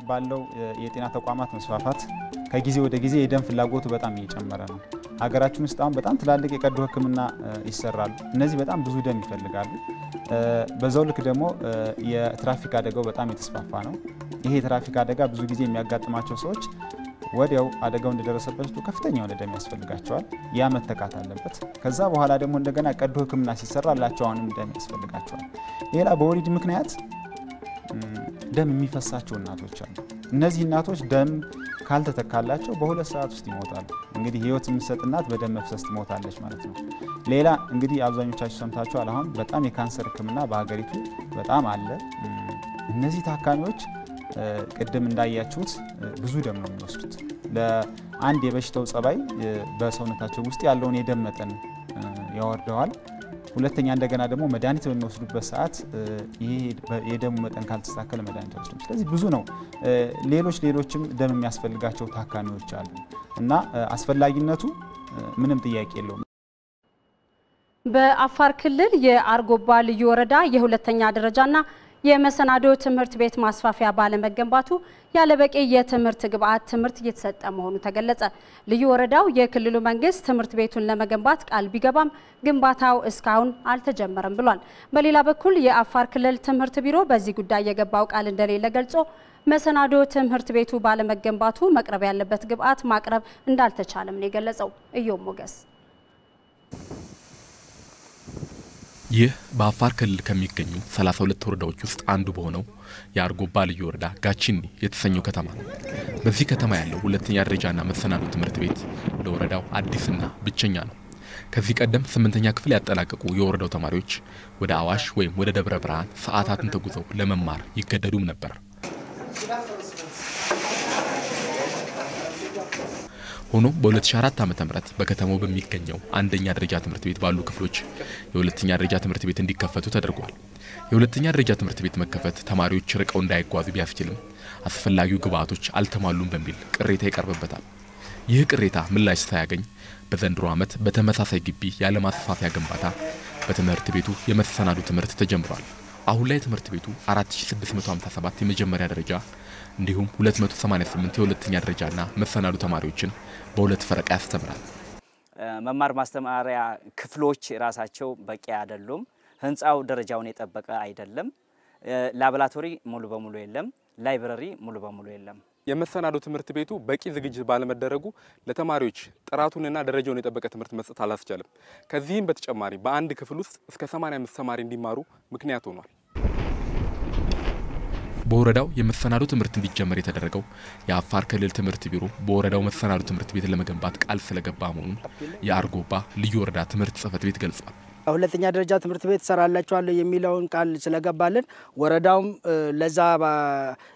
S20: ባለው የጤና ተቋማት መስፋፋት ከጊዜ ወደ ጊዜ የደም ፍላጎቱ በጣም እየጨመረ ነው ሀገራችን ውስጥ አሁን በጣም ትላልቅ የቀዶ ህክምና ይሰራሉ እነዚህ በጣም ብዙ ደም ይፈልጋሉ በዛው ልክ ደግሞ የትራፊክ አደጋው በጣም የተስፋፋ ነው ይሄ የትራፊክ አደጋ ብዙ ጊዜ የሚያጋጥማቸው ሰዎች ወዲያው አደጋው እንደደረሰባቸው ከፍተኛ የሆነ ደም ያስፈልጋቸዋል ያ መተካት አለበት ከዛ በኋላ ደግሞ እንደገና ቀዶ ህክምና ሲሰራላቸው አሁንም ደም ያስፈልጋቸዋል ሌላ በወሊድ ምክንያት ደም የሚፈሳቸው እናቶች አሉ እነዚህ እናቶች ደም ካልተተካላቸው በ2 ሰዓት ውስጥ ይሞታሉ እንግዲህ ህይወት የምትሰጥ እናት በደም መፍሰስ ትሞታለች ማለት ነው ሌላ እንግዲህ አብዛኞቻችሁ ሰምታችኋል አሁን በጣም የካንሰር ህክምና በሀገሪቱ በጣም አለ እነዚህ ታካሚዎች ቅድም እንዳያችሁት ብዙ ደም ነው የሚወስዱት ለአንድ የበሽታው ጸባይ በሰውነታቸው ውስጥ ያለውን የደም መጠን ያወርደዋል ሁለተኛ እንደገና ደግሞ መድኃኒት በሚወስዱበት ሰዓት ይሄ የደም መጠን ካልተስተካከለ መድኃኒት አይወስዱም ስለዚህ ብዙ ነው ሌሎችም ደም የሚያስፈልጋቸው ታካሚዎች አሉ እና አስፈላጊነቱ ምንም ጥያቄ የለውም
S1: በአፋር ክልል የአርጎባ ልዩ ወረዳ የሁለተኛ ደረጃና የመሰናዶ ትምህርት ቤት ማስፋፊያ ባለመገንባቱ ያለበቂ የትምህርት ግብዓት ትምህርት እየተሰጠ መሆኑ ተገለጸ ልዩ ወረዳው የክልሉ መንግስት ትምህርት ቤቱን ለመገንባት ቃል ቢገባም ግንባታው እስካሁን አልተጀመረም ብሏል በሌላ በኩል የአፋር ክልል ትምህርት ቢሮ በዚህ ጉዳይ የገባው ቃል እንደሌለ ገልጾ መሰናዶ ትምህርት ቤቱ ባለመገንባቱ መቅረብ ያለበት ግብዓት ማቅረብ እንዳልተቻለም ነው የገለጸው እዮም ሞገስ
S21: ይህ በአፋር ክልል ከሚገኙ 32 ወረዳዎች ውስጥ አንዱ በሆነው የአርጎባ ልዩ ወረዳ ጋቺኒ የተሰኘው ከተማ ነው በዚህ ከተማ ያለው ሁለተኛ ደረጃና መሰናዶ ትምህርት ቤት ለወረዳው አዲስና ብቸኛ ነው ከዚህ ቀደም 8ኛ ክፍል ያጠናቀቁ የወረዳው ተማሪዎች ወደ አዋሽ ወይም ወደ ደብረ ብርሃን ሰዓታትን ተጉዘው ለመማር ይገደዱም ነበር ሆኖ በ2004 ዓ.ም በከተማው በሚገኘው አንደኛ ደረጃ ትምህርት ቤት ባሉ ክፍሎች የሁለተኛ ደረጃ ትምህርት ቤት እንዲከፈቱ ተደርጓል የሁለተኛ ደረጃ ትምህርት ቤት መከፈት ተማሪዎች ርቀው እንዳይጓዙ ቢያስችልም አስፈላጊው ግብዓቶች አልተሟሉም በሚል ቅሬታ ይቀርብበታል ይህ ቅሬታ ምላሽ ሳያገኝ በዘንድሮ ዓመት በተመሳሳይ ግቢ ያለ ማስፋፊያ ግንባታ በትምህርት ቤቱ የመሰናዶ ትምህርት ተጀምሯል አሁን ላይ ትምህርት ቤቱ 4657 የመጀመሪያ ደረጃ እንዲሁም 288 የሁለተኛ ደረጃና መሰናዶ ተማሪዎችን በሁለት ፈረቃ ያስተምራል
S22: መማር ማስተማሪያ ክፍሎች ራሳቸው በቂ አይደሉም ህንጻው ደረጃውን የጠበቀ አይደለም ላቦራቶሪ ሙሉ በሙሉ የለም ላይብረሪ ሙሉ በሙሉ የለም
S23: የመሰናዶ ትምህርት ቤቱ በቂ ዝግጅት ባለመደረጉ ለተማሪዎች ጥራቱንና ደረጃውን የጠበቀ ትምህርት መስጠት አላስቻለም ከዚህም በተጨማሪ በአንድ ክፍል ውስጥ እስከ 85 ተማሪ እንዲማሩ ምክንያት ሆኗል
S21: በወረዳው የመሰናዶ ትምህርት እንዲጀመር የተደረገው የአፋር ክልል ትምህርት ቢሮ በወረዳው መሰናዶ ትምህርት ቤት ለመገንባት ቃል ስለገባ መሆኑን የአርጎባ ልዩ ወረዳ ትምህርት ጽሕፈት ቤት ገልጿል
S24: ሁለተኛ ደረጃ ትምህርት ቤት ሰራላችኋለሁ የሚለውን ቃል ስለገባልን ወረዳውም ለዛ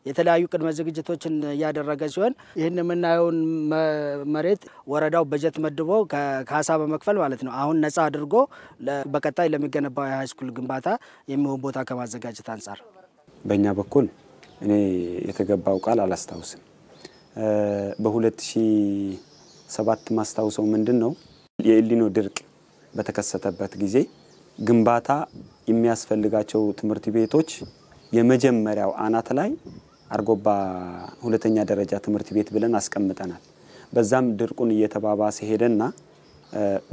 S24: የተለያዩ ቅድመ ዝግጅቶችን ያደረገ ሲሆን ይሄን የምናየውን መሬት ወረዳው በጀት መድቦ ከካሳ በመክፈል ማለት ነው አሁን ነፃ አድርጎ በቀጣይ ለሚገነባው የሃይስኩል ግንባታ የሚሆን ቦታ ከማዘጋጀት አንፃር
S25: በእኛ በኩል እኔ የተገባው ቃል አላስታውስም በ2007 ማስታውሰው ምንድነው የኤልኒኖ ድርቅ በተከሰተበት ጊዜ ግንባታ የሚያስፈልጋቸው ትምህርት ቤቶች የመጀመሪያው አናት ላይ አርጎባ ሁለተኛ ደረጃ ትምህርት ቤት ብለን አስቀምጠናል በዛም ድርቁን እየተባባሰ ሄደና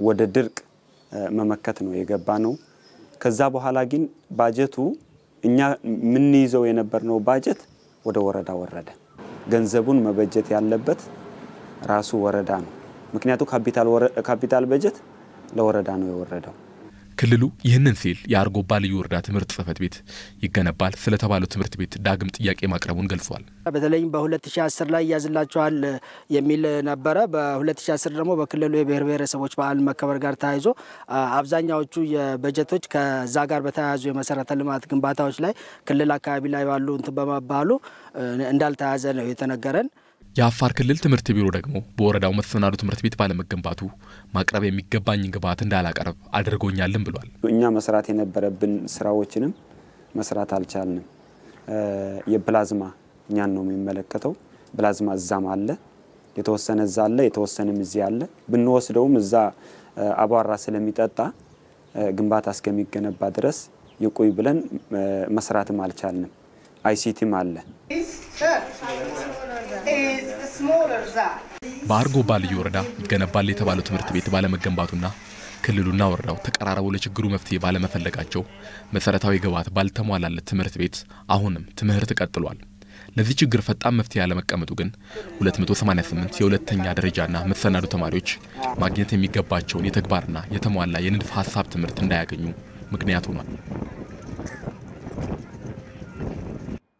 S25: ወደ ድርቅ መመከት ነው የገባ ነው። ከዛ በኋላ ግን ባጀቱ እኛ ምን ይዘው የነበርነው ባጀት ወደ ወረዳ ወረደ። ገንዘቡን መበጀት ያለበት ራሱ ወረዳ ነው። ምክንያቱም ካፒታል በጀት ለወረዳ ነው የወረደው።
S21: ክልሉ ይህንን ሲል የአርጎባ ልዩ ወረዳ ትምህርት ጽሕፈት ቤት ይገነባል ስለተባለው ትምህርት ቤት ዳግም ጥያቄ ማቅረቡን ገልጿል።
S24: በተለይም በ2010 ላይ ያዝላቸዋል የሚል ነበረ። በ2010 ደግሞ በክልሉ የብሔር ብሔረሰቦች በዓል መከበር ጋር ተያይዞ አብዛኛዎቹ የበጀቶች ከዛ ጋር በተያያዙ የመሰረተ ልማት ግንባታዎች ላይ ክልል አካባቢ ላይ ባሉ እንትን በመባሉ እንዳልተያዘ ነው የተነገረን።
S21: የአፋር ክልል ትምህርት ቢሮ ደግሞ በወረዳው መሰናዶ ትምህርት ቤት ባለመገንባቱ ማቅረብ የሚገባኝ ግብዓት እንዳላቀርብ አድርጎኛልም ብሏል።
S25: እኛ መስራት የነበረብን ስራዎችንም መስራት አልቻልንም። የፕላዝማ እኛን ነው የሚመለከተው። ፕላዝማ እዛም አለ፣ የተወሰነ እዛ አለ፣ የተወሰነም እዚህ አለ። ብንወስደውም እዛ አቧራ ስለሚጠጣ ግንባታ እስከሚገነባ ድረስ ይቆይ ብለን መስራትም አልቻልንም። አይሲቲም አለ።
S21: በአርጎባ ልዩ ወረዳ ይገነባል የተባለው ትምህርት ቤት ባለመገንባቱና ክልሉና ወረዳው ተቀራርበው ለችግሩ መፍትሄ ባለመፈለጋቸው መሰረታዊ ግብዓት ባልተሟላለት ትምህርት ቤት አሁንም ትምህርት ቀጥሏል። ለዚህ ችግር ፈጣን መፍትሄ ያለመቀመጡ ግን 288 የሁለተኛ ደረጃና መሰናዶ ተማሪዎች ማግኘት የሚገባቸውን የተግባርና የተሟላ የንድፍ ሐሳብ ትምህርት እንዳያገኙ ምክንያት ሆኗል።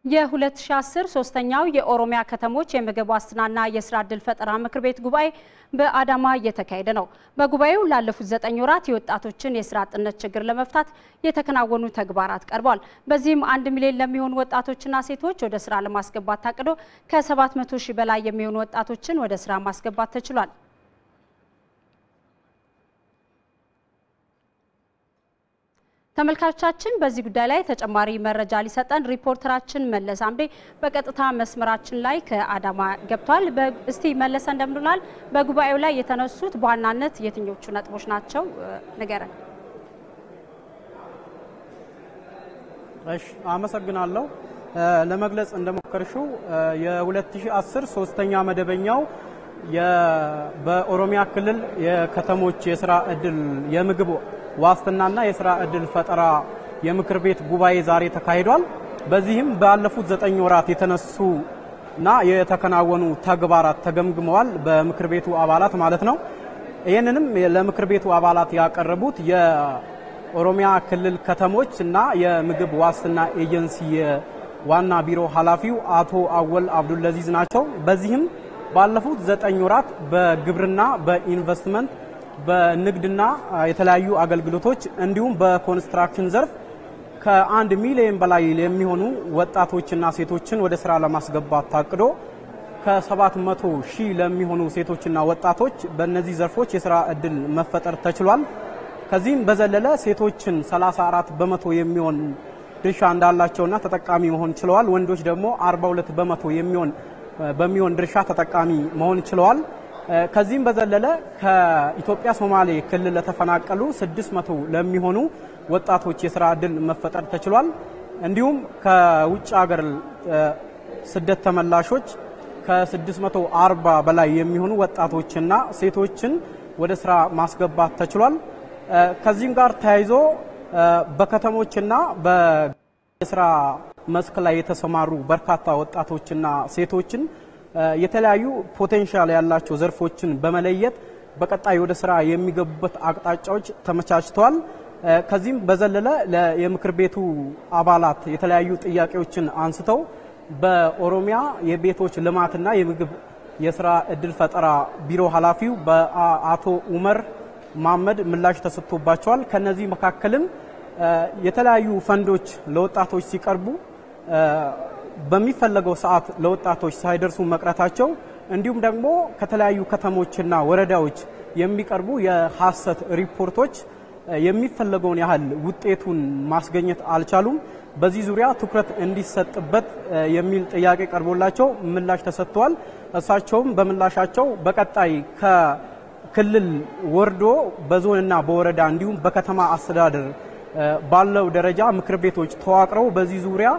S1: የ2010 ሶስተኛው የኦሮሚያ ከተሞች የምግብ ዋስትናና የስራ ዕድል ፈጠራ ምክር ቤት ጉባኤ በአዳማ እየተካሄደ ነው። በጉባኤው ላለፉት 9 ወራት የወጣቶችን የስራ አጥነት ችግር ለመፍታት የተከናወኑ ተግባራት ቀርበዋል። በዚህም 1 ሚሊዮን ለሚሆኑ ወጣቶችና ሴቶች ወደ ስራ ለማስገባት ታቅዶ ከ700 ሺህ በላይ የሚሆኑ ወጣቶችን ወደ ስራ ማስገባት ተችሏል። ተመልካቾቻችን በዚህ ጉዳይ ላይ ተጨማሪ መረጃ ሊሰጠን ሪፖርተራችን መለስ አምዴ በቀጥታ መስመራችን ላይ ከአዳማ ገብቷል። እስቲ መለስ እንደምንላል በጉባኤው ላይ የተነሱት በዋናነት የትኞቹ ነጥቦች ናቸው ንገረን።
S2: እሺ አመሰግናለሁ። ለመግለጽ እንደሞከርሽው የ2010 ሶስተኛ መደበኛው በኦሮሚያ ክልል የከተሞች የስራ ዕድል የምግብ ዋስትናና የስራ ዕድል ፈጠራ የምክር ቤት ጉባኤ ዛሬ ተካሂዷል። በዚህም ባለፉት 9 ወራት የተነሱና የተከናወኑ ተግባራት ተገምግመዋል በምክር ቤቱ አባላት ማለት ነው። ይህንንም ለምክር ቤቱ አባላት ያቀረቡት የኦሮሚያ ክልል ከተሞች እና የምግብ ዋስትና ኤጀንሲ ዋና ቢሮ ኃላፊው አቶ አወል አብዱልአዚዝ ናቸው። በዚህም ባለፉት 9 ወራት በግብርና በኢንቨስትመንት በንግድና የተለያዩ አገልግሎቶች እንዲሁም በኮንስትራክሽን ዘርፍ ከ1 ሚሊዮን በላይ የሚሆኑ ወጣቶችና ሴቶችን ወደ ስራ ለማስገባት ታቅዶ ከ700 ሺህ ለሚሆኑ ሴቶችና ወጣቶች በእነዚህ ዘርፎች የስራ ዕድል መፈጠር ተችሏል። ከዚህም በዘለለ ሴቶችን 34 በመቶ የሚሆን ድርሻ እንዳላቸውና ተጠቃሚ መሆን ችለዋል። ወንዶች ደግሞ 42 በመቶ በሚሆን ድርሻ ተጠቃሚ መሆን ችለዋል። ከዚህም በዘለለ ከኢትዮጵያ ሶማሌ ክልል ለተፈናቀሉ 600 ለሚሆኑ ወጣቶች የስራ ዕድል መፈጠር ተችሏል። እንዲሁም ከውጭ ሀገር ስደት ተመላሾች ከ640 በላይ የሚሆኑ ወጣቶችና ሴቶችን ወደ ስራ ማስገባት ተችሏል። ከዚህም ጋር ተያይዞ በከተሞችና በስራ መስክ ላይ የተሰማሩ በርካታ ወጣቶችና ሴቶችን የተለያዩ ፖቴንሻል ያላቸው ዘርፎችን በመለየት በቀጣይ ወደ ስራ የሚገቡበት አቅጣጫዎች ተመቻችተዋል። ከዚህም በዘለለ የምክር ቤቱ አባላት የተለያዩ ጥያቄዎችን አንስተው በኦሮሚያ የቤቶች ልማትና የምግብ የስራ ዕድል ፈጠራ ቢሮ ኃላፊው በአቶ ኡመር ማመድ ምላሽ ተሰጥቶባቸዋል። ከነዚህ መካከልም የተለያዩ ፈንዶች ለወጣቶች ሲቀርቡ በሚፈለገው ሰዓት ለወጣቶች ሳይደርሱ መቅረታቸው እንዲሁም ደግሞ ከተለያዩ ከተሞችና ወረዳዎች የሚቀርቡ የሐሰት ሪፖርቶች የሚፈለገውን ያህል ውጤቱን ማስገኘት አልቻሉም። በዚህ ዙሪያ ትኩረት እንዲሰጥበት የሚል ጥያቄ ቀርቦላቸው ምላሽ ተሰጥቷል። እሳቸውም በምላሻቸው በቀጣይ ከክልል ወርዶ በዞንና በወረዳ እንዲሁም በከተማ አስተዳደር ባለው ደረጃ ምክር ቤቶች ተዋቅረው በዚህ ዙሪያ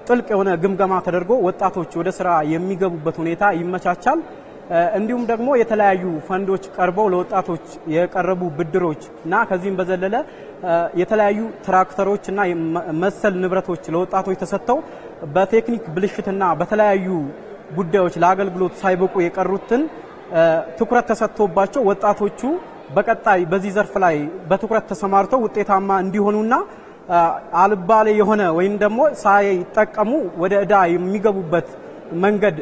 S2: ጥልቅ የሆነ ግምገማ ተደርጎ ወጣቶች ወደ ስራ የሚገቡበት ሁኔታ ይመቻቻል። እንዲሁም ደግሞ የተለያዩ ፈንዶች ቀርበው ለወጣቶች የቀረቡ ብድሮች እና ከዚህም በዘለለ የተለያዩ ትራክተሮች እና መሰል ንብረቶች ለወጣቶች ተሰጥተው በቴክኒክ ብልሽትና በተለያዩ ጉዳዮች ለአገልግሎት ሳይበቁ የቀሩትን ትኩረት ተሰጥቶባቸው ወጣቶቹ በቀጣይ በዚህ ዘርፍ ላይ በትኩረት ተሰማርተው ውጤታማ እንዲሆኑና አልባሌ የሆነ ወይም ደግሞ ሳይጠቀሙ ወደ ዕዳ የሚገቡበት መንገድ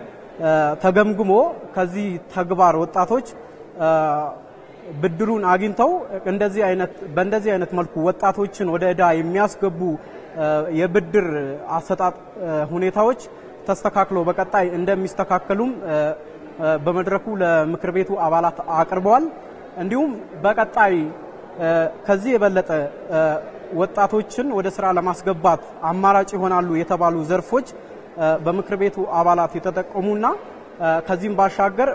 S2: ተገምግሞ ከዚህ ተግባር ወጣቶች ብድሩን አግኝተው በእንደዚህ አይነት መልኩ ወጣቶችን ወደ ዕዳ የሚያስገቡ የብድር አሰጣጥ ሁኔታዎች ተስተካክለው በቀጣይ እንደሚስተካከሉም በመድረኩ ለምክር ቤቱ አባላት አቅርበዋል። እንዲሁም በቀጣይ ከዚህ የበለጠ ወጣቶችን ወደ ስራ ለማስገባት አማራጭ ይሆናሉ የተባሉ ዘርፎች በምክር ቤቱ አባላት የተጠቆሙና ከዚህም ባሻገር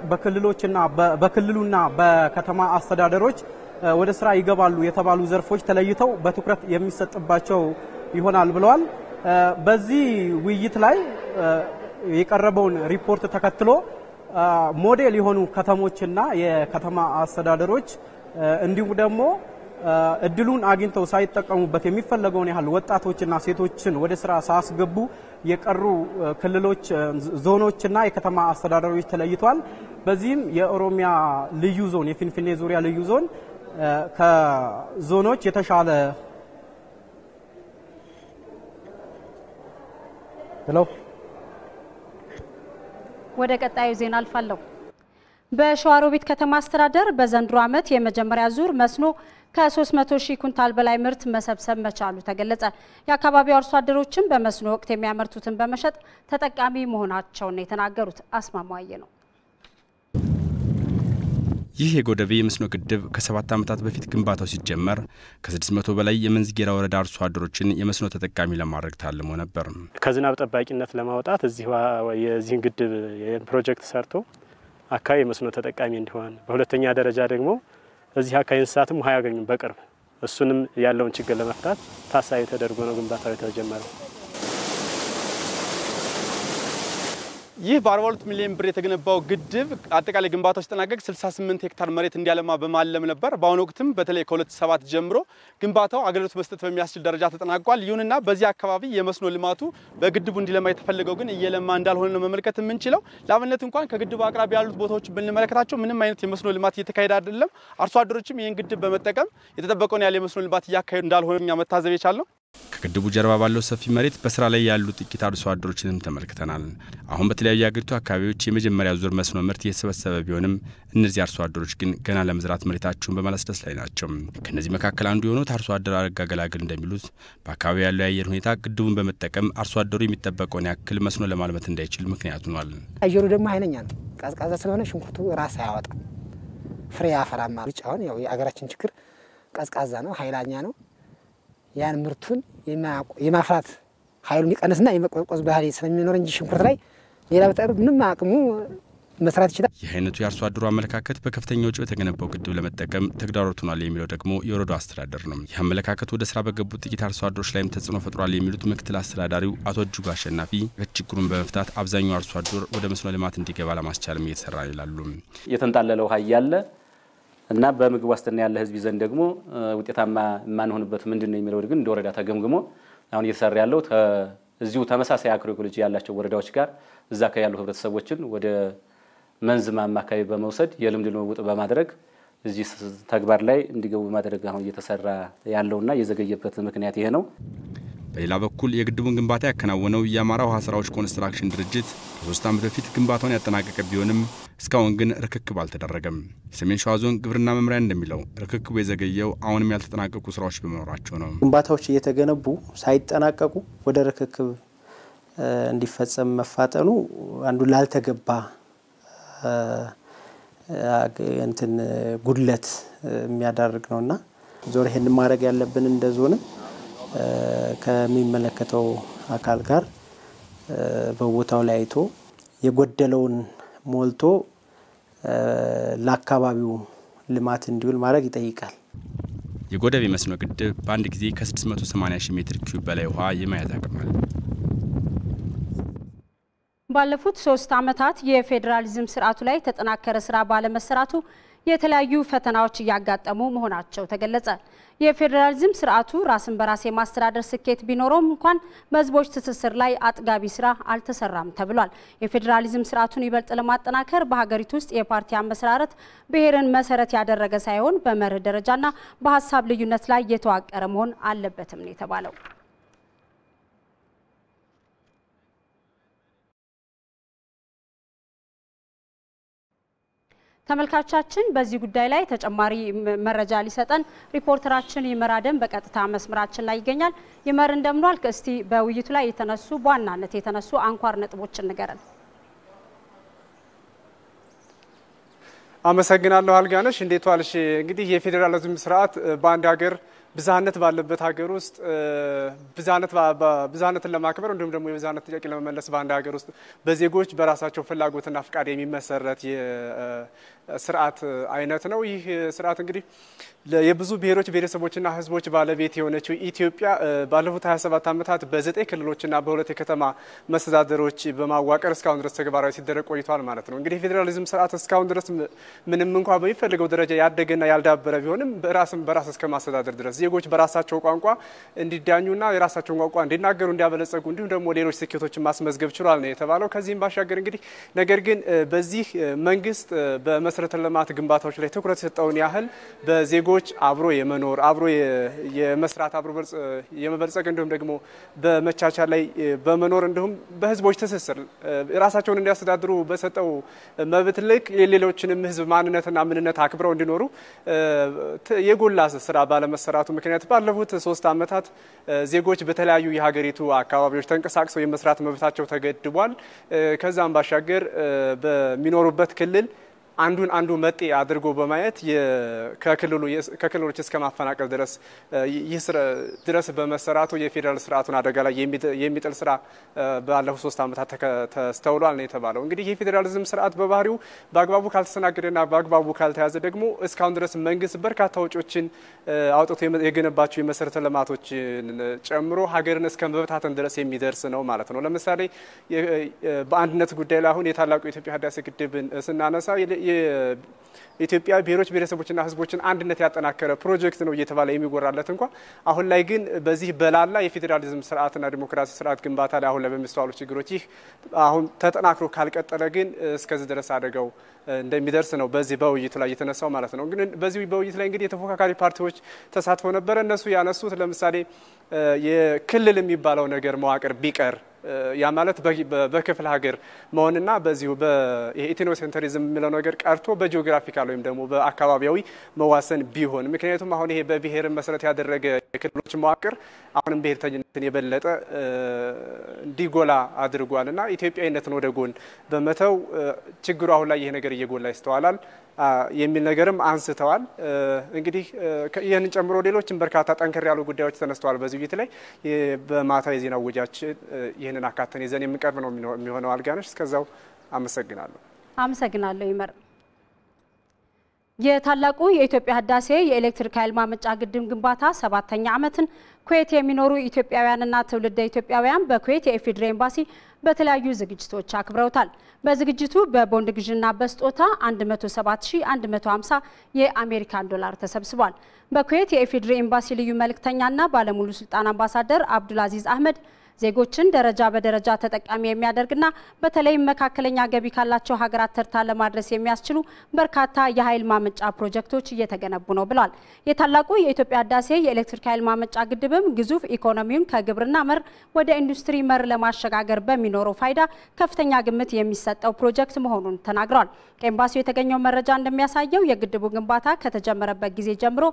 S2: በክልሉና በከተማ አስተዳደሮች ወደ ስራ ይገባሉ የተባሉ ዘርፎች ተለይተው በትኩረት የሚሰጥባቸው ይሆናል ብለዋል። በዚህ ውይይት ላይ የቀረበውን ሪፖርት ተከትሎ ሞዴል የሆኑ ከተሞችና የከተማ አስተዳደሮች እንዲሁም ደግሞ እድሉን አግኝተው ሳይጠቀሙበት የሚፈለገውን ያህል ወጣቶችና ሴቶችን ወደ ስራ ሳያስገቡ የቀሩ ክልሎች፣ ዞኖችና የከተማ አስተዳደሮች ተለይቷል። በዚህም የኦሮሚያ ልዩ ዞን የፊንፊኔ ዙሪያ ልዩ ዞን ከዞኖች የተሻለ
S1: ወደ ቀጣዩ ዜና አልፋለሁ። በሸዋሮቢት ከተማ አስተዳደር በዘንድሮ ዓመት የመጀመሪያ ዙር መስኖ ከ300 ሺህ ኩንታል በላይ ምርት መሰብሰብ መቻሉ ተገለጸ። የአካባቢው አርሶ አደሮችም በመስኖ ወቅት የሚያመርቱትን በመሸጥ ተጠቃሚ መሆናቸውን የተናገሩት። አስማማየ ነው።
S3: ይህ የጎደቤ የመስኖ ግድብ ከ7 ዓመታት በፊት ግንባታው ሲጀመር ከ600 በላይ የመንዝጌራ ወረዳ አርሶ አደሮችን የመስኖ ተጠቃሚ ለማድረግ ታልሞ ነበር።
S4: ከዝናብ ጠባቂነት ለማውጣት የዚህን ግድብ ፕሮጀክት ሰርቶ አካባቢ የመስኖ ተጠቃሚ እንዲሆን፣ በሁለተኛ ደረጃ ደግሞ እዚህ አካባቢ እንስሳትም ውሃ ያገኙ በቅርብ እሱንም ያለውን ችግር ለመፍታት ታሳቢ ተደርጎ ነው ግንባታው የተጀመረው።
S5: ይህ በ42 ሚሊዮን ብር የተገነባው ግድብ አጠቃላይ ግንባታው ሲጠናቀቅ 68 ሄክታር መሬት እንዲያለማ በማለም ነበር። በአሁኑ ወቅትም በተለይ ከ2007 ጀምሮ ግንባታው አገልግሎት መስጠት በሚያስችል ደረጃ ተጠናቋል። ይሁንና በዚህ አካባቢ የመስኖ ልማቱ በግድቡ እንዲለማ የተፈለገው ግን እየለማ እንዳልሆነ ነው መመልከት የምንችለው። ለአብነት እንኳን ከግድቡ አቅራቢያ ያሉት ቦታዎች ብንመለከታቸው ምንም አይነት የመስኖ ልማት እየተካሄደ አይደለም። አርሶ አደሮችም ይህን ግድብ በመጠቀም የተጠበቀውን ያለ የመስኖ ልማት እያካሄዱ እንዳልሆነ እኛ መታዘብ የቻልነው።
S3: ከግድቡ ጀርባ ባለው ሰፊ መሬት በስራ ላይ ያሉ ጥቂት አርሶ አደሮችንም ተመልክተናል። አሁን በተለያዩ የአገሪቱ አካባቢዎች የመጀመሪያ ዙር መስኖ ምርት እየተሰበሰበ ቢሆንም እነዚህ አርሶ አደሮች ግን ገና ለመዝራት መሬታቸውን በማለስለስ ላይ ናቸው። ከነዚህ መካከል አንዱ የሆኑት አርሶ አደር አረጋ ገላገል እንደሚሉት በአካባቢው ያለው የአየር ሁኔታ ግድቡን በመጠቀም አርሶ አደሩ የሚጠበቀውን ያክል መስኖ ለማልማት እንዳይችል ምክንያት ሆኗል።
S6: አየሩ ደግሞ ኃይለኛ ነው። ቀዝቃዛ ስለሆነ ሽንኩርቱ ራስ አያወጣም፣ ፍሬ ያፈራማ። አሁን ያው የአገራችን ችግር ቀዝቃዛ ነው፣ ኃይለኛ ነው። ያን ምርቱን የማፍራት ኃይሉን ይቀንስና የመቆዝቆዝ ባህሪ ስለሚኖር እንጂ ሽንኩርት ላይ ሌላ በጠር ምንም አቅሙ መስራት ይችላል።
S3: ይህ አይነቱ የአርሶ አደሩ አመለካከት በከፍተኛ ወጪ የተገነባው ግድብ ለመጠቀም ተግዳሮት ሆኗል የሚለው ደግሞ የወረዳው አስተዳደር ነው። ይህ አመለካከት ወደ ስራ በገቡት ጥቂት አርሶ አደሮች ላይም ተጽዕኖ ፈጥሯል የሚሉት ምክትል አስተዳዳሪው አቶ እጅጉ አሸናፊ ችግሩን በመፍታት አብዛኛው አርሶ አደር ወደ መስኖ ልማት እንዲገባ ለማስቻልም እየተሰራ ይላሉ።
S7: የተንጣለለው ውሃ ያለ እና በምግብ ዋስትና ያለ ህዝብ ይዘን ደግሞ ውጤታማ ማንሆንበት ምንድነው የሚለው ግን እንደ ወረዳ ተገምግሞ አሁን እየተሰራ ያለው እዚሁ ተመሳሳይ አግሮኢኮሎጂ ያላቸው ወረዳዎች ጋር እዛ ያሉ ህብረተሰቦችን ወደ መንዝማማ አካባቢ በመውሰድ የልምድ ልውውጥ በማድረግ እዚህ ተግባር ላይ እንዲገቡ ማድረግ አሁን እየተሰራ ያለውና የዘገየበት ምክንያት ይሄ ነው።
S3: በሌላ በኩል የግድቡን ግንባታ ያከናወነው የአማራ ውሃ ስራዎች ኮንስትራክሽን ድርጅት ከ3 ዓመት በፊት ግንባታውን ያጠናቀቀ ቢሆንም እስካሁን ግን ርክክብ አልተደረገም። የሰሜን ሸዋ ዞን ግብርና መምሪያ እንደሚለው ርክክቡ የዘገየው አሁንም ያልተጠናቀቁ ስራዎች በመኖራቸው ነው።
S26: ግንባታዎች እየተገነቡ ሳይጠናቀቁ ወደ ርክክብ እንዲፈጸም መፋጠኑ አንዱ ላልተገባ ጉድለት የሚያዳርግ ነውና ዞር ይሄን ማድረግ ያለብን እንደ ዞን ከሚመለከተው አካል ጋር በቦታው ላይ አይቶ የጎደለውን ሞልቶ ለአካባቢው ልማት እንዲውል ማድረግ ይጠይቃል።
S3: የጎደቤ መስኖ ግድብ በአንድ ጊዜ ከ680 ሺህ ሜትር ኪዩብ በላይ ውሃ የመያዝ አቅም አለው።
S1: ባለፉት 3 ዓመታት የፌዴራሊዝም ስርዓቱ ላይ ተጠናከረ ስራ ባለመሰራቱ የተለያዩ ፈተናዎች እያጋጠሙ መሆናቸው ተገለጸ። የፌዴራሊዝም ስርዓቱ ራስን በራስ የማስተዳደር ስኬት ቢኖረውም እንኳን በህዝቦች ትስስር ላይ አጥጋቢ ስራ አልተሰራም ተብሏል። የፌዴራሊዝም ስርዓቱን ይበልጥ ለማጠናከር በሀገሪቱ ውስጥ የፓርቲ አመሰራረት ብሔርን መሰረት ያደረገ ሳይሆን በመርህ ደረጃና በሀሳብ ልዩነት ላይ የተዋቀረ መሆን አለበትም ነው የተባለው። ተመልካቾቻችን በዚህ ጉዳይ ላይ ተጨማሪ መረጃ ሊሰጠን ሪፖርተራችን ይመራደም በቀጥታ መስመራችን ላይ ይገኛል። ይመር እንደምኗል። እስቲ በውይይቱ ላይ የተነሱ በዋናነት የተነሱ አንኳር ነጥቦችን ንገረን።
S8: አመሰግናለሁ አልጋነሽ። እንዴት ዋልሽ? እንግዲህ የፌዴራሊዝም ስርዓት በአንድ ሀገር ብዛነት ባለበት ሀገር ውስጥ ብዛነትን ለማክበር እንዲሁም ደግሞ የብዛነት ጥያቄ ለመመለስ በአንድ ሀገር ውስጥ በዜጎች በራሳቸው ፍላጎትና ፍቃድ የሚመሰረት የስርዓት አይነት ነው። ይህ ስርዓት እንግዲህ የብዙ ብሔሮች ብሔረሰቦችና ህዝቦች ባለቤት የሆነችው ኢትዮጵያ ባለፉት 27 ዓመታት በ9 ክልሎችና በ2 የከተማ መስተዳደሮች በማዋቀር እስካሁን ድረስ ተግባራዊ ሲደረግ ቆይቷል ማለት ነው። እንግዲህ የፌዴራሊዝም ስርዓት እስካሁን ድረስ ምንም እንኳን በሚፈልገው ደረጃ ያደገና ያልዳበረ ቢሆንም በራስ እስከ ማስተዳደር ድረስ ዜጎች በራሳቸው ቋንቋ እንዲዳኙና የራሳቸውን ቋንቋ እንዲናገሩ እንዲያበለጸጉ እንዲሁም ደግሞ ሌሎች ስኬቶችን ማስመዝገብ ችሏል ነው የተባለው። ከዚህም ባሻገር እንግዲህ ነገር ግን በዚህ መንግስት በመሰረተ ልማት ግንባታዎች ላይ ትኩረት የሰጠውን ያህል በዜጎች አብሮ የመኖር አብሮ የመስራት አብሮ የመበልጸግ እንዲሁም ደግሞ በመቻቻል ላይ በመኖር እንዲሁም በህዝቦች ትስስር ራሳቸውን እንዲያስተዳድሩ በሰጠው መብት ልክ የሌሎችንም ህዝብ ማንነትና ምንነት አክብረው እንዲኖሩ የጎላ ስራ ባለመሰራቱ ምክንያት ባለፉት 3 ዓመታት ዜጎች በተለያዩ የሀገሪቱ አካባቢዎች ተንቀሳቅሰው የመስራት መብታቸው ተገድቧል። ከዛም ባሻገር በሚኖሩበት ክልል አንዱ መጤ አድርጎ በማየት ከክልሎች እስከ ማፈናቀል ድረስ በመሰራቱ የፌዴራል ስርዓቱን አደጋ ላይ የሚጥል ስራ ባለፉት 3 ዓመታት ተስተውሏል ነው የተባለው። እንግዲህ የፌዴራሊዝም ስርዓት በባህሪው በአግባቡ ካልተሰናገደና በአግባቡ ካልተያዘ ደግሞ እስካሁን ድረስ መንግስት በርካታ ወጪዎችን አውጥቶ የገነባቸው የመሰረተ ልማቶችን ጨምሮ ሀገርን እስከ መበታተን ድረስ የሚደርስ ነው ማለት ነው። ለምሳሌ በአንድነት ጉዳይ ላይ አሁን የታላቁ የኢትዮጵያ ህዳሴ ግድብን ስናነሳ የኢትዮጵያ ብሔሮች ብሔረሰቦችና ህዝቦችን አንድነት ያጠናከረ ፕሮጀክት ነው እየተባለ የሚወራለት እንኳን አሁን ላይ ግን በዚህ በላላ የፌዴራሊዝም ስርዓትና ዲሞክራሲ ስርዓት ግንባታ ላይ አሁን ላይ በሚስተዋሉ ችግሮች ይህ አሁን ተጠናክሮ ካልቀጠለ ግን እስከዚህ ድረስ አደጋው እንደሚደርስ ነው በዚህ በውይይቱ ላይ የተነሳው ማለት ነው። ግን በዚህ በውይይት ላይ እንግዲህ የተፎካካሪ ፓርቲዎች ተሳትፎ ነበር። እነሱ ያነሱት ለምሳሌ የክልል የሚባለው ነገር መዋቅር ቢቀር ያ ማለት በክፍለ ሀገር መሆንና በዚሁ በኢትኖሴንትሪዝም የሚለው ነገር ቀርቶ በጂኦግራፊካል ወይም ደግሞ በአካባቢያዊ መዋሰን ቢሆን ምክንያቱም አሁን ይሄ በብሔር መሰረት ያደረገ የክልሎች መዋቅር አሁንም ብሔርተኝነትን የበለጠ እንዲጎላ አድርጓልና ኢትዮጵያዊነትን ወደ ጎን በመተው ችግሩ አሁን ላይ ይሄ ነገር እየጎላ ይስተዋላል የሚል ነገርም አንስተዋል። እንግዲህ ይህንን ጨምሮ ሌሎችም በርካታ ጠንከር ያሉ ጉዳዮች ተነስተዋል። በዚህ ውይይት ላይ በማታ የዜና ወጃችን ይህንን አካተን ይዘን የምንቀርብ ነው የሚሆነው። አልጋነሽ እስከዛው አመሰግናለሁ ይመር። የታላቁ የኢትዮጵያ ህዳሴ የኤሌክትሪክ ኃይል ማመንጫ ግድብ ግንባታ 7ኛ ዓመትን ኩዌት የሚኖሩ ኢትዮጵያውያንና ትውልደ ኢትዮጵያውያን በኩዌት የኢፌዴሪ ኤምባሲ በተለያዩ ዝግጅቶች አክብረውታል። በዝግጅቱ በቦንድ ግዥና በስጦታ 107150 የአሜሪካን ዶላር ተሰብስቧል። በኩዌት የኢፌዴሪ ኤምባሲ ልዩ መልእክተኛና ባለሙሉ ስልጣን አምባሳደር አብዱልአዚዝ አህመድ ዜጎችን ደረጃ በደረጃ ተጠቃሚ የሚያደርግና በተለይ መካከለኛ ገቢ ካላቸው ሀገራት ተርታ ለማድረስ የሚያስችሉ በርካታ የኃይል ማመንጫ ፕሮጀክቶች እየተገነቡ ነው ብለዋል። የታላቁ የኢትዮጵያ ህዳሴ የኤሌክትሪክ ኃይል ማመንጫ ግድብም ግዙፍ ኢኮኖሚውን ከግብርና መር ወደ ኢንዱስትሪ መር ለማሸጋገር በሚኖረው ፋይዳ ከፍተኛ ግምት የሚሰጠው ፕሮጀክት መሆኑን ተናግረዋል። ከኤምባሲው የተገኘው መረጃ እንደሚያሳየው የግድቡ ግንባታ ከተጀመረበት ጊዜ ጀምሮ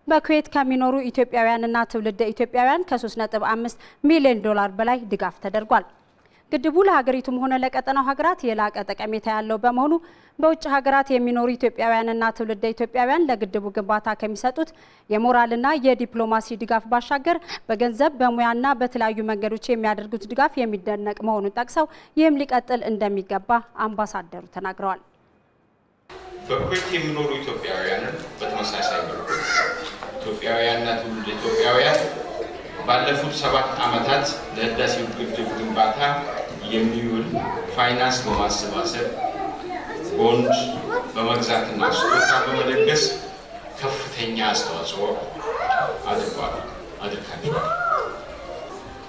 S8: በኩዌት ከሚኖሩ ኢትዮጵያውያንና ትውልደ ኢትዮጵያውያን ከ3.5 ሚሊዮን ዶላር በላይ ድጋፍ ተደርጓል። ግድቡ ለሀገሪቱም ሆነ ለቀጠናው ሀገራት የላቀ ጠቀሜታ ያለው በመሆኑ በውጭ ሀገራት የሚኖሩ ኢትዮጵያውያንና ትውልደ ኢትዮጵያውያን ለግድቡ ግንባታ ከሚሰጡት የሞራልና የዲፕሎማሲ ድጋፍ ባሻገር በገንዘብ በሙያና በተለያዩ መንገዶች የሚያደርጉት ድጋፍ የሚደነቅ መሆኑን ጠቅሰው ይህም ሊቀጥል እንደሚገባ አምባሳደሩ ተናግረዋል።
S9: በኩዌት የሚኖሩ ኢትዮጵያውያንን በተመሳሳይ መልኩ ኢትዮጵያውያንና ትውልደ ኢትዮጵያውያን ባለፉት 7 ዓመታት ለህዳሴው ግድብ ግንባታ የሚውል ፋይናንስ በማሰባሰብ ቦንድ በመግዛትና ስጦታ በመለገስ ከፍተኛ አስተዋጽኦ አድርጋችኋል።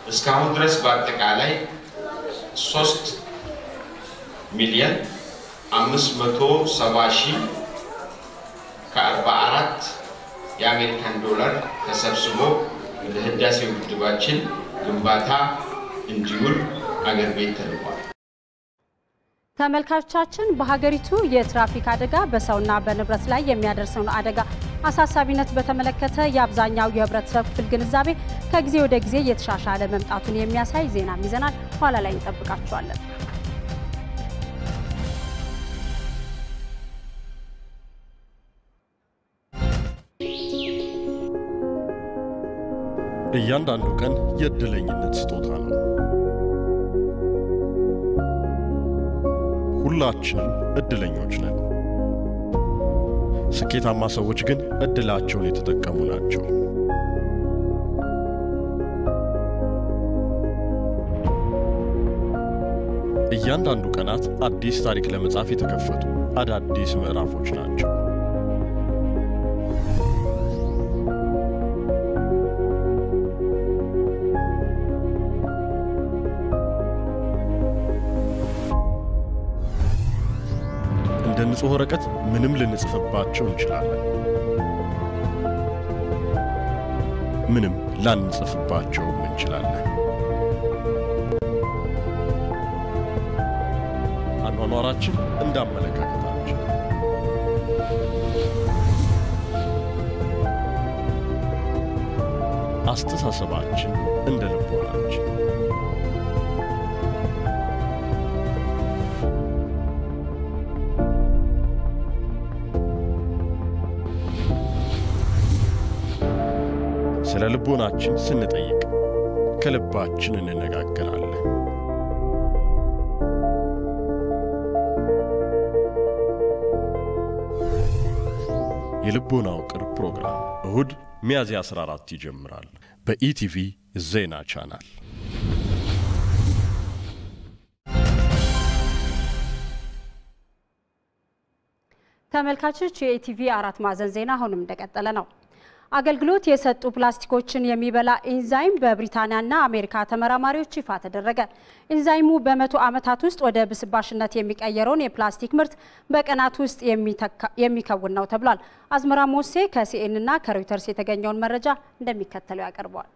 S9: እስካሁን ድረስ በአጠቃላይ 3 ሚሊዮን 570 ሺህ ከ44 የአሜሪካን ዶላር ተሰብስቦ ለህዳሴው ግድባችን ግንባታ እንዲውል አገር ቤት ተልቋል።
S1: ተመልካቾቻችን በሀገሪቱ የትራፊክ አደጋ በሰውና በንብረት ላይ የሚያደርሰውን አደጋ አሳሳቢነት በተመለከተ የአብዛኛው የህብረተሰብ ክፍል ግንዛቤ ከጊዜ ወደ ጊዜ እየተሻሻለ መምጣቱን የሚያሳይ ዜና ይዘናል። ኋላ ላይ እንጠብቃችኋለን።
S10: እያንዳንዱ ቀን የእድለኝነት ስጦታ ነው። ሁላችንም እድለኞች ነን። ስኬታማ ሰዎች ግን እድላቸውን የተጠቀሙ ናቸው። እያንዳንዱ ቀናት አዲስ ታሪክ ለመጻፍ የተከፈቱ አዳዲስ ምዕራፎች ናቸው። እንደ ንጹህ ወረቀት ምንም ልንጽፍባቸው እንችላለን። ምንም ላንጽፍባቸው እንችላለን። አኗኗራችን እንዳመለካከታችን፣ አስተሳሰባችን እንደ ልቦናችን፣ ስለ ልቦናችን ስንጠይቅ ከልባችን እንነጋገራለን። የልቦና ውቅር ፕሮግራም እሁድ ሚያዝያ 14 ይጀምራል በኢቲቪ ዜና ቻናል።
S1: ተመልካቾች የኢቲቪ 4 ማዕዘን ዜና አሁንም እንደቀጠለ ነው። አገልግሎት የሰጡ ፕላስቲኮችን የሚበላ ኢንዛይም በብሪታንያና አሜሪካ ተመራማሪዎች ይፋ ተደረገ። ኢንዛይሙ በመቶ ዓመታት ውስጥ ወደ ብስባሽነት የሚቀየረውን የፕላስቲክ ምርት በቀናት ውስጥ የሚከውን ነው ተብሏል። አዝመራ ሞሴ ከሲኤንና ከሮይተርስ የተገኘውን መረጃ እንደሚከተለው ያቀርበዋል።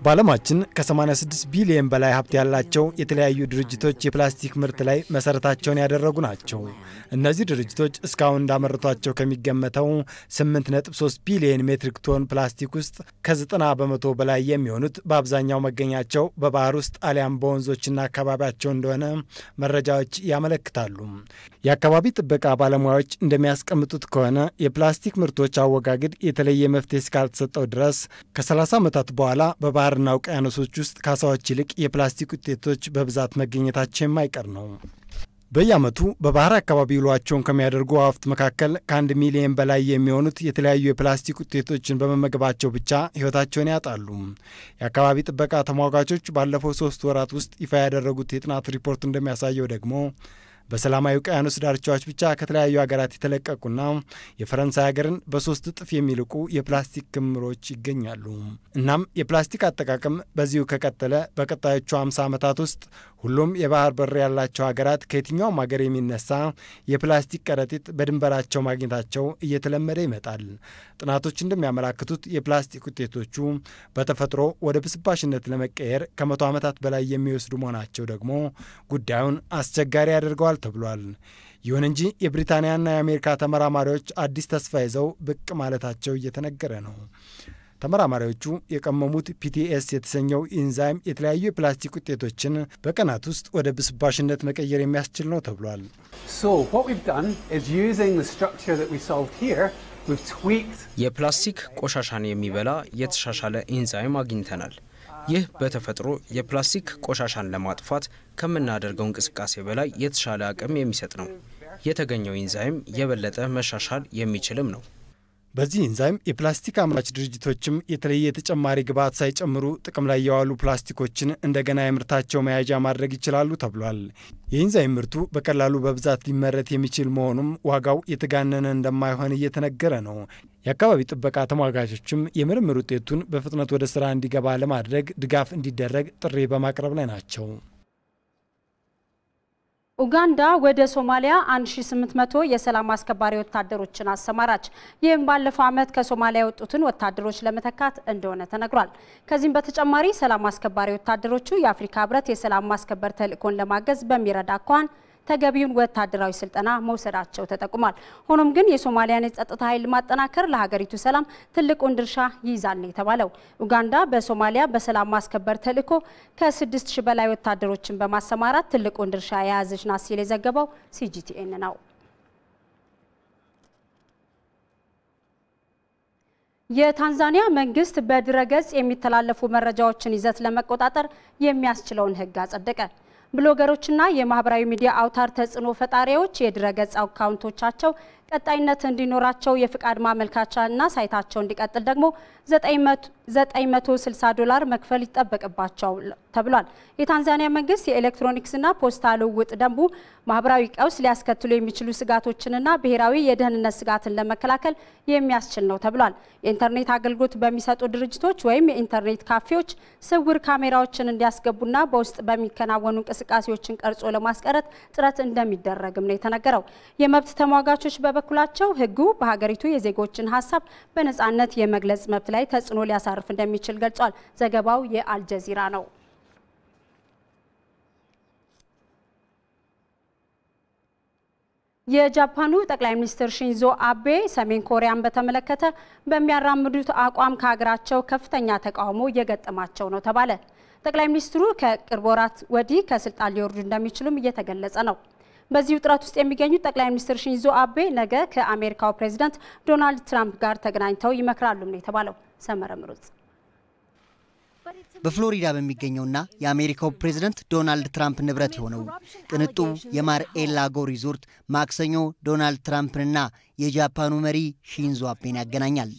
S11: በዓለማችን ከ86 ቢሊዮን በላይ ሀብት ያላቸው የተለያዩ ድርጅቶች የፕላስቲክ ምርት ላይ መሰረታቸውን ያደረጉ ናቸው። እነዚህ ድርጅቶች እስካሁን እንዳመረቷቸው ከሚገመተው 8.3 ቢሊዮን ሜትሪክ ቶን ፕላስቲክ ውስጥ ከ90 በመቶ በላይ የሚሆኑት በአብዛኛው መገኛቸው በባህር ውስጥ አሊያም በወንዞችና አካባቢያቸው እንደሆነ መረጃዎች ያመለክታሉ። የአካባቢ ጥበቃ ባለሙያዎች እንደሚያስቀምጡት ከሆነ የፕላስቲክ ምርቶች አወጋገድ የተለየ መፍትሄ እስካልተሰጠው ድረስ ከ30 ዓመታት በኋላ በባህር እና ውቅያኖሶች ውስጥ ከአሳዎች ይልቅ የፕላስቲክ ውጤቶች በብዛት መገኘታቸው የማይቀር ነው። በየዓመቱ በባህር አካባቢ ውሏቸውን ከሚያደርጉ አዋፍት መካከል ከ1 ሚሊዮን በላይ የሚሆኑት የተለያዩ የፕላስቲክ ውጤቶችን በመመገባቸው ብቻ ሕይወታቸውን ያጣሉ። የአካባቢ ጥበቃ ተሟጋቾች ባለፈው 3 ወራት ውስጥ ይፋ ያደረጉት የጥናት ሪፖርት እንደሚያሳየው ደግሞ በሰላማዊ ውቅያኖስ ዳርቻዎች ብቻ ከተለያዩ ሀገራት የተለቀቁና የፈረንሳይ ሀገርን በ3 እጥፍ የሚልቁ የፕላስቲክ ክምሮች ይገኛሉ። እናም የፕላስቲክ አጠቃቀም በዚሁ ከቀጠለ በቀጣዮቹ 50 ዓመታት ውስጥ ሁሉም የባህር በር ያላቸው ሀገራት ከየትኛውም ሀገር የሚነሳ የፕላስቲክ ከረጢት በድንበራቸው ማግኘታቸው እየተለመደ ይመጣል። ጥናቶች እንደሚያመላክቱት የፕላስቲክ ውጤቶቹ በተፈጥሮ ወደ ብስባሽነት ለመቀየር ከ100 ዓመታት በላይ የሚወስዱ መሆናቸው ደግሞ ጉዳዩን አስቸጋሪ ያደርገዋል ተብሏል። ይሁን እንጂ የብሪታንያና የአሜሪካ ተመራማሪዎች አዲስ ተስፋ ይዘው ብቅ ማለታቸው እየተነገረ ነው። ተመራማሪዎቹ የቀመሙት ፒቲኤስ የተሰኘው ኢንዛይም የተለያዩ የፕላስቲክ ውጤቶችን በቀናት ውስጥ ወደ ብስባሽነት መቀየር የሚያስችል ነው ተብሏል።
S12: የፕላስቲክ ቆሻሻን የሚበላ የተሻሻለ ኢንዛይም አግኝተናል። ይህ በተፈጥሮ የፕላስቲክ ቆሻሻን ለማጥፋት ከምናደርገው እንቅስቃሴ በላይ የተሻለ አቅም የሚሰጥ ነው። የተገኘው ኢንዛይም የበለጠ መሻሻል የሚችልም ነው።
S11: በዚህ ኢንዛይም የፕላስቲክ አምራች ድርጅቶችም የተለየ ተጨማሪ ግብዓት ሳይጨምሩ ጥቅም ላይ የዋሉ ፕላስቲኮችን እንደገና የምርታቸው መያዣ ማድረግ ይችላሉ ተብሏል። የኢንዛይም ምርቱ በቀላሉ በብዛት ሊመረት የሚችል መሆኑም ዋጋው የተጋነነ እንደማይሆን እየተነገረ ነው። የአካባቢ ጥበቃ ተሟጋቾችም የምርምር ውጤቱን በፍጥነት ወደ ስራ እንዲገባ ለማድረግ ድጋፍ እንዲደረግ ጥሪ በማቅረብ ላይ ናቸው።
S1: ኡጋንዳ ወደ ሶማሊያ 1800 የሰላም አስከባሪ ወታደሮችን አሰማራች። ይህም ባለፈው ዓመት ከሶማሊያ የወጡትን ወታደሮች ለመተካት እንደሆነ ተነግሯል። ከዚህም በተጨማሪ ሰላም አስከባሪ ወታደሮቹ የአፍሪካ ህብረት የሰላም ማስከበር ተልዕኮን ለማገዝ በሚረዳ አኳኋን ተገቢውን ወታደራዊ ስልጠና መውሰዳቸው ተጠቁሟል። ሆኖም ግን የሶማሊያን የጸጥታ ኃይል ማጠናከር ለሀገሪቱ ሰላም ትልቁን ድርሻ ይይዛል ነው የተባለው። ኡጋንዳ በሶማሊያ በሰላም ማስከበር ተልዕኮ ከ6000 በላይ ወታደሮችን በማሰማራት ትልቁን ድርሻ የያዘች ናት ሲል የዘገበው ሲጂቲኤን ነው። የታንዛኒያ መንግስት በድረገጽ የሚተላለፉ መረጃዎችን ይዘት ለመቆጣጠር የሚያስችለውን ህግ አጸደቀ። ብሎገሮችና የማህበራዊ ሚዲያ አውታር ተጽዕኖ ፈጣሪዎች የድረገጽ አካውንቶቻቸው ቀጣይነት እንዲኖራቸው የፍቃድ ማመልከቻና ሳይታቸው እንዲቀጥል ደግሞ $960 መክፈል ይጠበቅባቸዋል ተብሏል። የታንዛኒያ መንግስት የኤሌክትሮኒክስና ፖስታ ልውውጥ ደንቡ ማህበራዊ ቀውስ ሊያስከትሉ የሚችሉ ስጋቶችንና ብሔራዊ የደህንነት ስጋትን ለመከላከል የሚያስችል ነው ተብሏል። የኢንተርኔት አገልግሎት በሚሰጡ ድርጅቶች ወይም የኢንተርኔት ካፌዎች ስውር ካሜራዎችን እንዲያስገቡና በውስጥ በሚከናወኑ እንቅስቃሴዎችን ቀርጾ ለማስቀረት ጥረት እንደሚደረግም ነው የተነገረው። የመብት ተሟጋቾች በበኩላቸው ህጉ በሀገሪቱ የዜጎችን ሀሳብ በነጻነት የመግለጽ መብት ላይ ተጽዕኖ ሊያሳርፍ እንደሚችል ገልጿል። ዘገባው የአልጀዚራ ነው። የጃፓኑ ጠቅላይ ሚኒስትር ሺንዞ አቤ ሰሜን ኮሪያን በተመለከተ በሚያራምዱት አቋም ከሀገራቸው ከፍተኛ ተቃውሞ እየገጠማቸው ነው ተባለ። ጠቅላይ ሚኒስትሩ ከቅርብ ወራት ወዲህ ከስልጣን ሊወርዱ እንደሚችሉም እየተገለጸ ነው። በዚህ ውጥረት ውስጥ የሚገኙት ጠቅላይ ሚኒስትር ሺንዞ አቤ ነገ ከአሜሪካው ፕሬዝዳንት ዶናልድ ትራምፕ ጋር ተገናኝተው ይመክራሉ ነው የተባለው። ሰመረ ምሩጽ
S13: በፍሎሪዳ በሚገኘውና የአሜሪካው ፕሬዝዳንት ዶናልድ ትራምፕ ንብረት የሆነው ቅንጡ የማር ኤላጎ ሪዞርት ማክሰኞ ዶናልድ ትራምፕንና የጃፓኑ መሪ ሺንዞ አቤን ያገናኛል።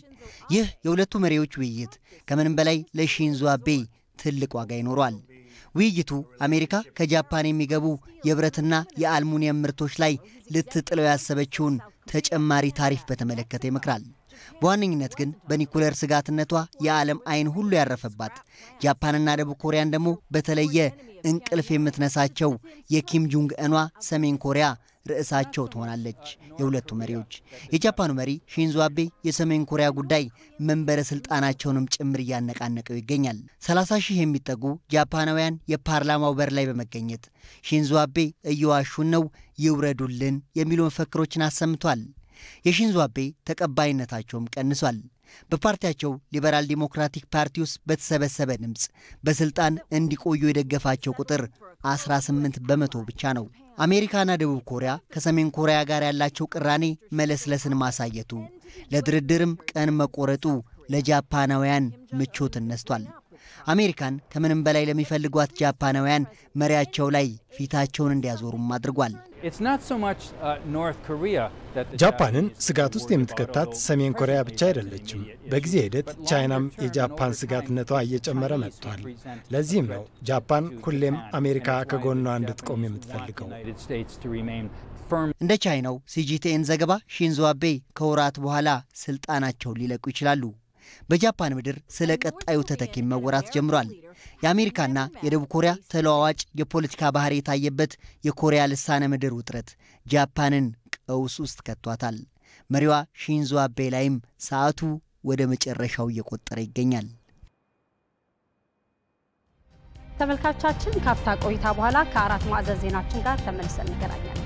S13: ይህ የሁለቱ መሪዎች ውይይት ከምንም በላይ ለሺንዞ አቤ ትልቅ ዋጋ ይኖረዋል። ውይይቱ አሜሪካ ከጃፓን የሚገቡ የብረትና የአልሙኒየም ምርቶች ላይ ልትጥለው ያሰበችውን ተጨማሪ ታሪፍ በተመለከተ ይመክራል። በዋነኝነት ግን በኒኩሌር ስጋትነቷ የዓለም አይን ሁሉ ያረፈባት ጃፓንና ደቡብ ኮሪያን ደግሞ በተለየ እንቅልፍ የምትነሳቸው የኪም ጆንግ ኡኗ ሰሜን ኮሪያ ርዕሳቸው ትሆናለች። የሁለቱ መሪዎች የጃፓኑ መሪ ሺንዞ አቤ የሰሜን ኮሪያ ጉዳይ መንበረ ስልጣናቸውንም ጭምር እያነቃነቀው ይገኛል። 30,000 የሚጠጉ ጃፓናውያን የፓርላማው በር ላይ በመገኘት ሺንዞ አቤ እየዋሹን ነው ይውረዱልን የሚሉ መፈክሮችን አሰምቷል። የሺንዞ አቤ ተቀባይነታቸውም ቀንሷል። በፓርቲያቸው ሊበራል ዲሞክራቲክ ፓርቲ ውስጥ በተሰበሰበ ድምጽ በስልጣን እንዲቆዩ የደገፋቸው ቁጥር 18 በመቶ ብቻ ነው። አሜሪካና ደቡብ ኮሪያ ከሰሜን ኮሪያ ጋር ያላቸው ቅራኔ መለስለስን ማሳየቱ ለድርድርም ቀን መቆረጡ ለጃፓናውያን ምቾት ነስቷል። አሜሪካን ከምንም በላይ ለሚፈልጓት ጃፓናውያን መሪያቸው ላይ ፊታቸውን እንዲያዞሩም አድርጓል።
S11: ጃፓንን ስጋት ውስጥ የምትከታት ሰሜን ኮሪያ ብቻ አይደለችም። በጊዜ ሂደት ቻይናም የጃፓን ስጋትነቷ እየጨመረ መጥቷል። ለዚህም ነው ጃፓን ሁሌም አሜሪካ ከጎኗ እንድትቆም የምትፈልገው።
S13: እንደ ቻይናው ሲጂቲኤን ዘገባ ሺንዞ አቤ ከወራት በኋላ ስልጣናቸውን ሊለቁ ይችላሉ። በጃፓን ምድር ስለ ቀጣዩ ተተኪ መወራት ጀምሯል። የአሜሪካና የደቡብ ኮሪያ ተለዋዋጭ የፖለቲካ ባህሪ የታየበት የኮሪያ ልሳነ ምድር ውጥረት ጃፓንን ቀውስ ውስጥ ከቷታል። መሪዋ ሺንዞ አቤ ላይም ሰዓቱ ወደ መጨረሻው እየቆጠረ ይገኛል።
S1: ተመልካቾቻችን ካፍታ ቆይታ በኋላ ከአራት ማዕዘን ዜናችን ጋር ተመልሰን እንገናኛለን።